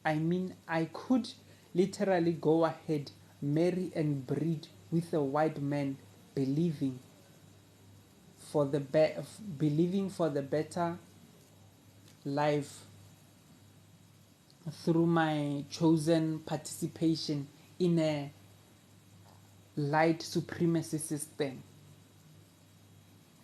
I mean, I could literally go ahead, marry and breed with a white man, believing for the better life through my chosen participation in a light supremacy system.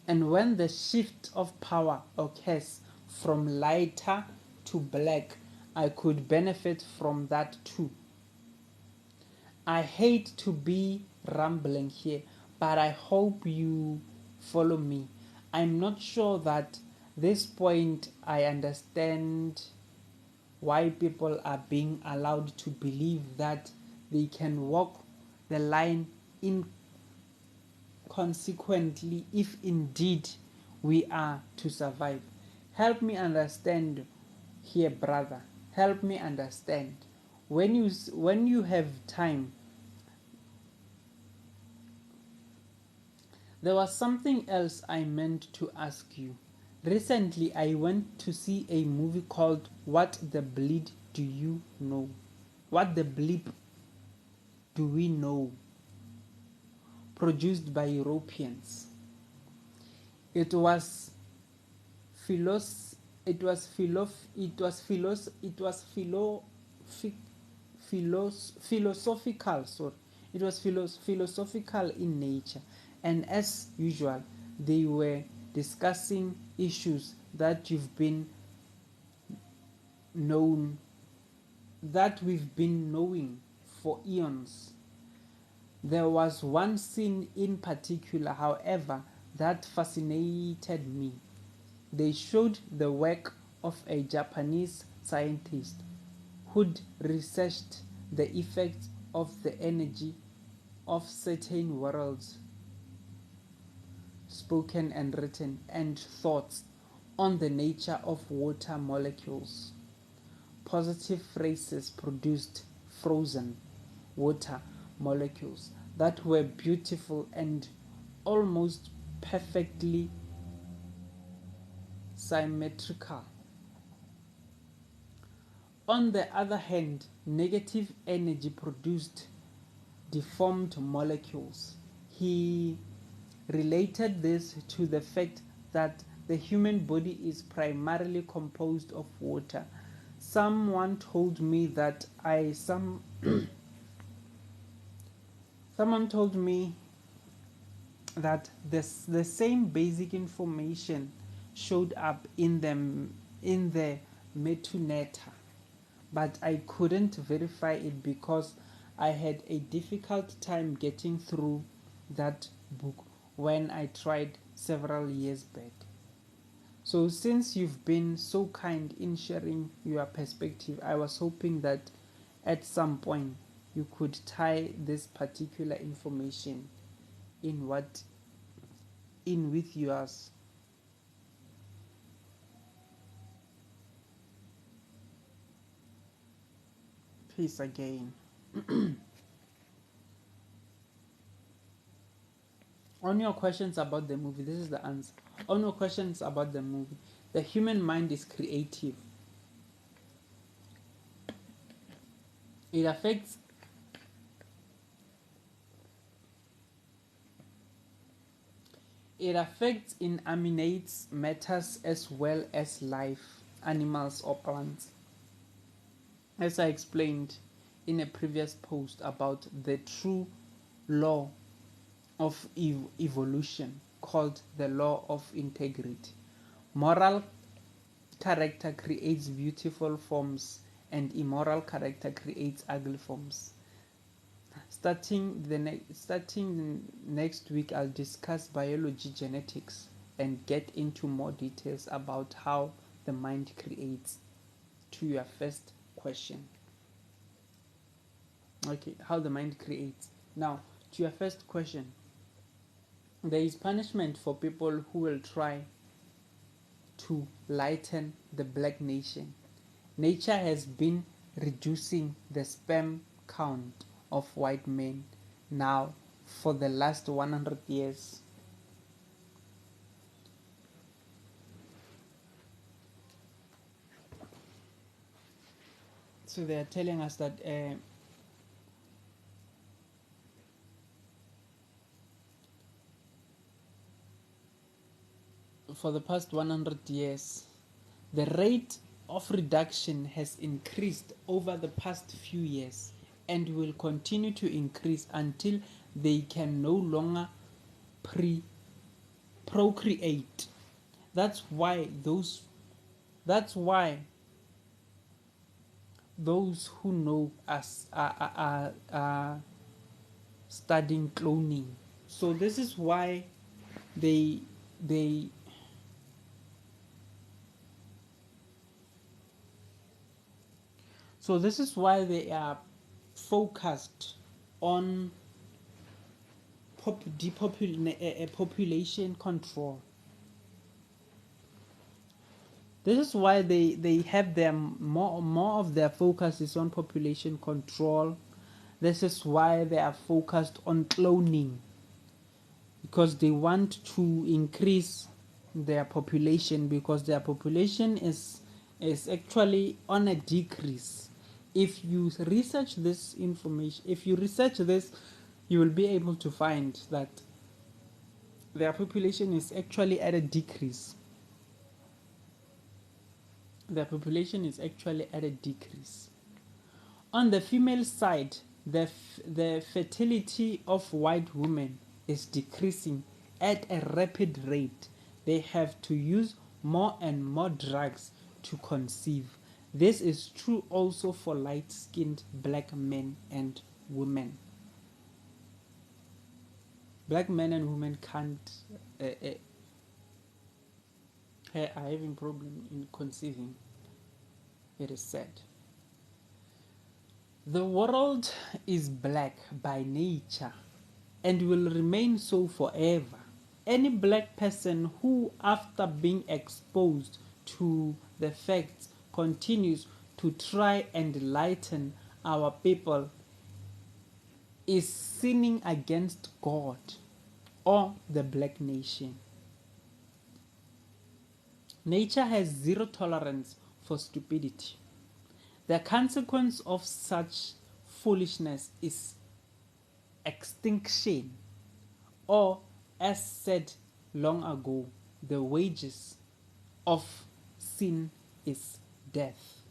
And when the shift of power occurs from lighter to black, I could benefit from that too. I hate to be rambling here, but I hope you follow me. I'm not sure that this point I understand why people are being allowed to believe that they can walk the line inconsequently if indeed we are to survive. Help me understand here, brother. Help me understand. When you have time, there was something else I meant to ask you. Recently, I went to see a movie called What the Bleed Do You Know? What the Bleep Do We Know? Produced by Europeans. It was It was philosophical. Sorry, it was philosophical in nature, and as usual, they were discussing issues that you've been known that we've been knowing for eons. There was one scene in particular, however, that fascinated me. They showed the work of a Japanese scientist who'd researched the effect of the energy of certain words, spoken and written, and thoughts on the nature of water molecules. Positive phrases produced frozen water molecules that were beautiful and almost perfectly symmetrical. On the other hand, negative energy produced deformed molecules. He related this to the fact that the human body is primarily composed of water. Someone told me that someone told me that the same basic information showed up in the Metuneta, but I couldn't verify it because I had a difficult time getting through that book when I tried several years back. So since you've been so kind in sharing your perspective, I was hoping that at some point you could tie this particular information in with yours. Peace again. On your questions about the movie, this is the answer. On your questions about the movie, the human mind is creative. It affects inanimate matters as well as life, animals or plants. As I explained in a previous post about the true law of evolution called the law of integrity. Moral character creates beautiful forms and immoral character creates ugly forms. Starting next week, I'll discuss biology, genetics, and get into more details about how the mind creates. To your first question, okay, how the mind creates. Now, to your first question, there is punishment for people who will try to lighten the black nation. Nature has been reducing the sperm count of white men now for the last 100 years. So they are telling us that for the past 100 years, the rate of reduction has increased over the past few years and will continue to increase until they can no longer procreate. That's why those who know us are studying cloning. So this is why they so this is why they are focused on population control. This is why they have their more of their focus is on population control. This is why they are focused on cloning, because they want to increase their population, because their population is actually on a decrease. If you research this information, if you research this, you will be able to find that their population is actually at a decrease. the population is actually at a decrease. On the female side, the fertility of white women is decreasing at a rapid rate. They have to use more and more drugs to conceive. This is true also for light-skinned black men and women. Black men and women can't are having problem in conceiving. It is sad. The world is black by nature and will remain so forever. Any black person who, after being exposed to the facts, continues to try and enlighten our people is sinning against God or the black nation. Nature has zero tolerance for stupidity. The consequence of such foolishness is extinction, or, as said long ago, the wages of sin is death.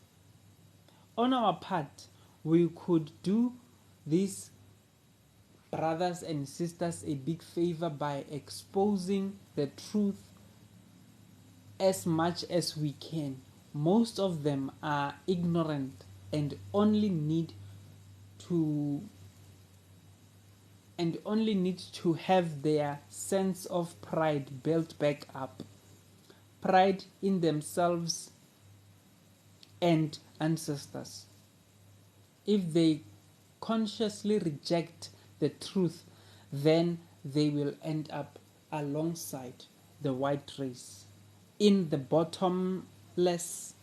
On our part, we could do these brothers and sisters a big favor by exposing the truth as much as we can. Most of them are ignorant and only need to have their sense of pride built back up. Pride in themselves and ancestors. If they consciously reject the truth, then they will end up alongside the white race in the bottomless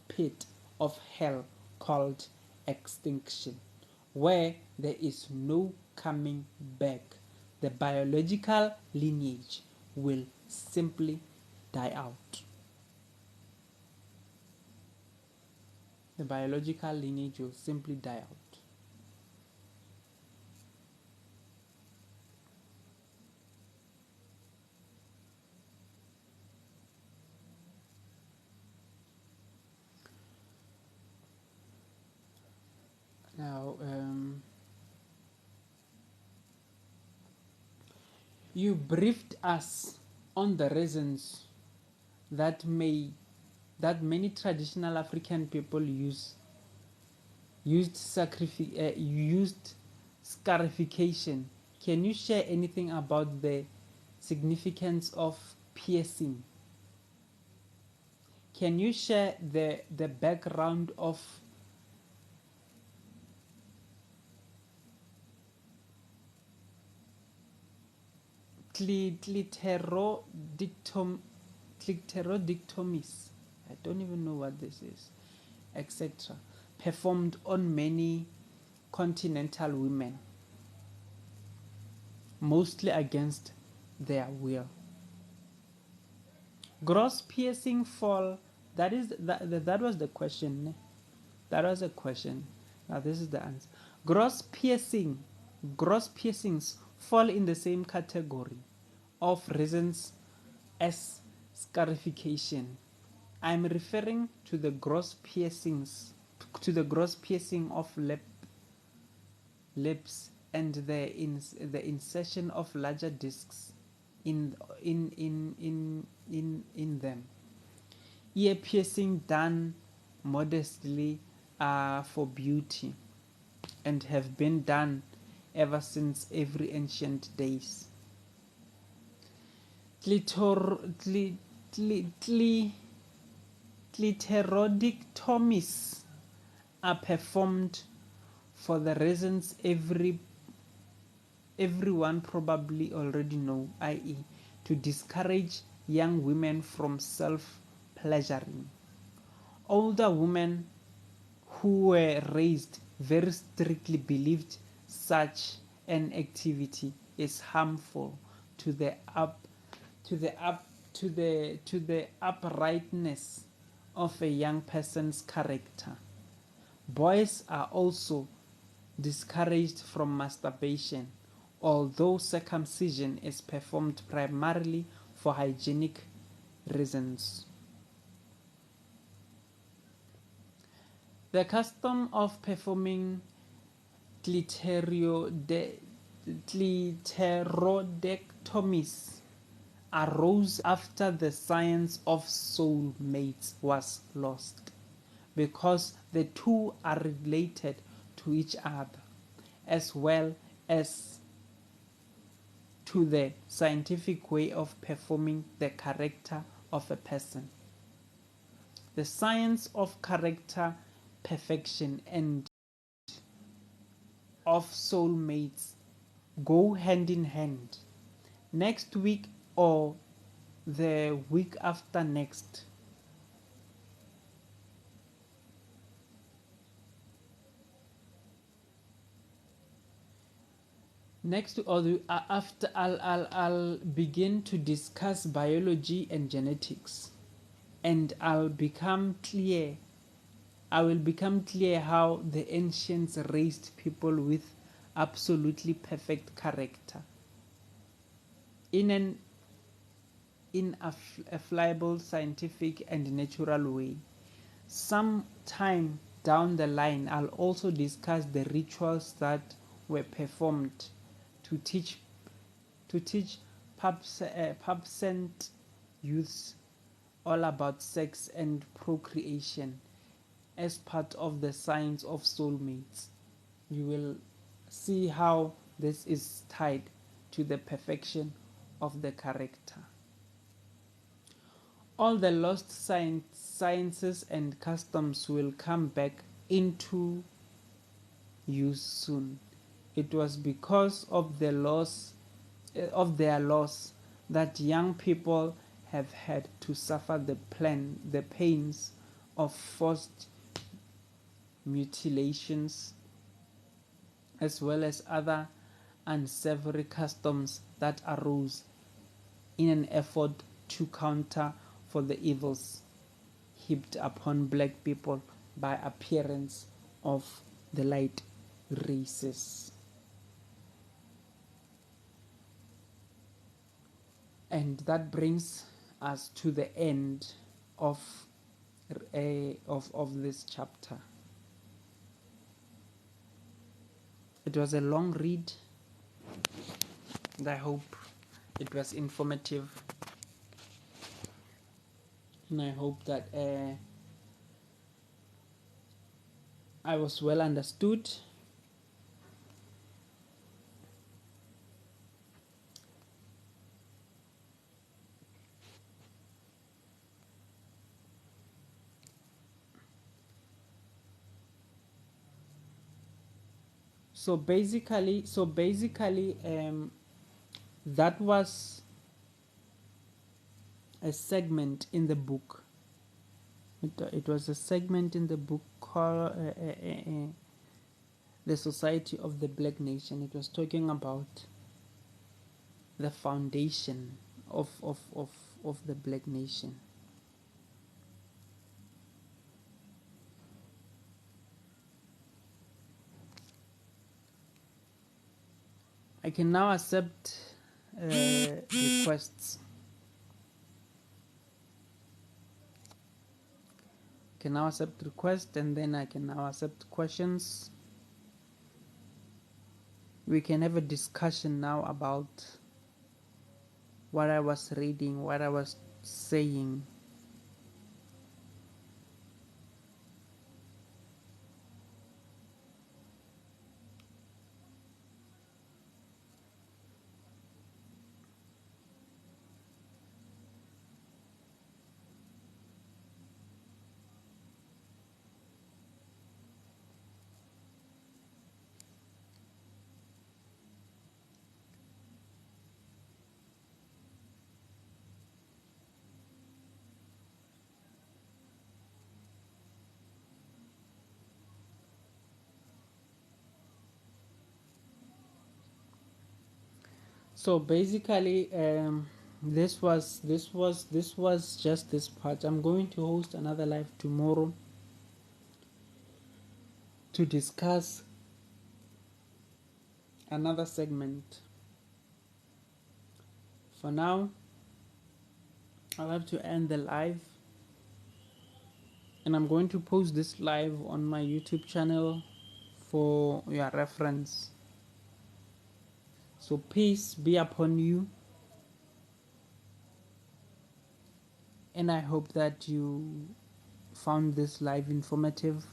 pit of hell called extinction, where there is no coming back. The biological lineage will simply die out. The biological lineage will simply die out. Now, you briefed us on the reasons that many traditional African people used scarification. Can you share anything about the significance of piercing? Can you share the background of cliterodictomies? I don't even know what this is, etc. Performed on many continental women, mostly against their will. Gross piercing fall. That was the question. That was a question. Now this is the answer. Gross piercings fall in the same category of reasons as scarification. I'm referring to the gross piercing of lips and the insertion of larger discs in them. Ear piercing done modestly are for beauty and have been done ever since every ancient days. Cliterodictomies are performed for the reasons everyone probably already know, i.e., to discourage young women from self-pleasuring. Older women who were raised very strictly believed such an activity is harmful to the uprightness of a young person's character. Boys are also discouraged from masturbation, although circumcision is performed primarily for hygienic reasons. The custom of performing clitorodectomies arose after the science of soulmates was lost, because the two are related to each other, as well as to the scientific way of performing the character of a person. The science of character perfection and of soulmates go hand in hand. Next week or the week after next, after I'll begin to discuss biology and genetics, and I will become clear how the ancients raised people with absolutely perfect character in an infallible, scientific and natural way. Some time down the line, I'll also discuss the rituals that were performed to teach pubescent youths all about sex and procreation as part of the science of soulmates. You will see how this is tied to the perfection of the character. All the lost sciences and customs will come back into use soon. It was because of their loss that young people have had to suffer the pains of forced mutilations, as well as other unsavory customs that arose in an effort to counter for the evils heaped upon black people by appearance of the light races. And that brings us to the end of this chapter. It was a long read, and I hope it was informative, and I hope that I was well understood. So basically, that was a segment in the book. It was a segment in the book called The Society of the Black Nation. It was talking about the foundation of the Black Nation. I can now accept requests. Can now accept requests, and then I can now accept questions. We can have a discussion now about what I was reading, what I was saying. So basically, this was just this part. I'm going to host another live tomorrow to discuss another segment. For now, I'll have to end the live. and I'm going to post this live on my YouTube channel for your reference. So peace be upon you, and I hope that you found this live informative.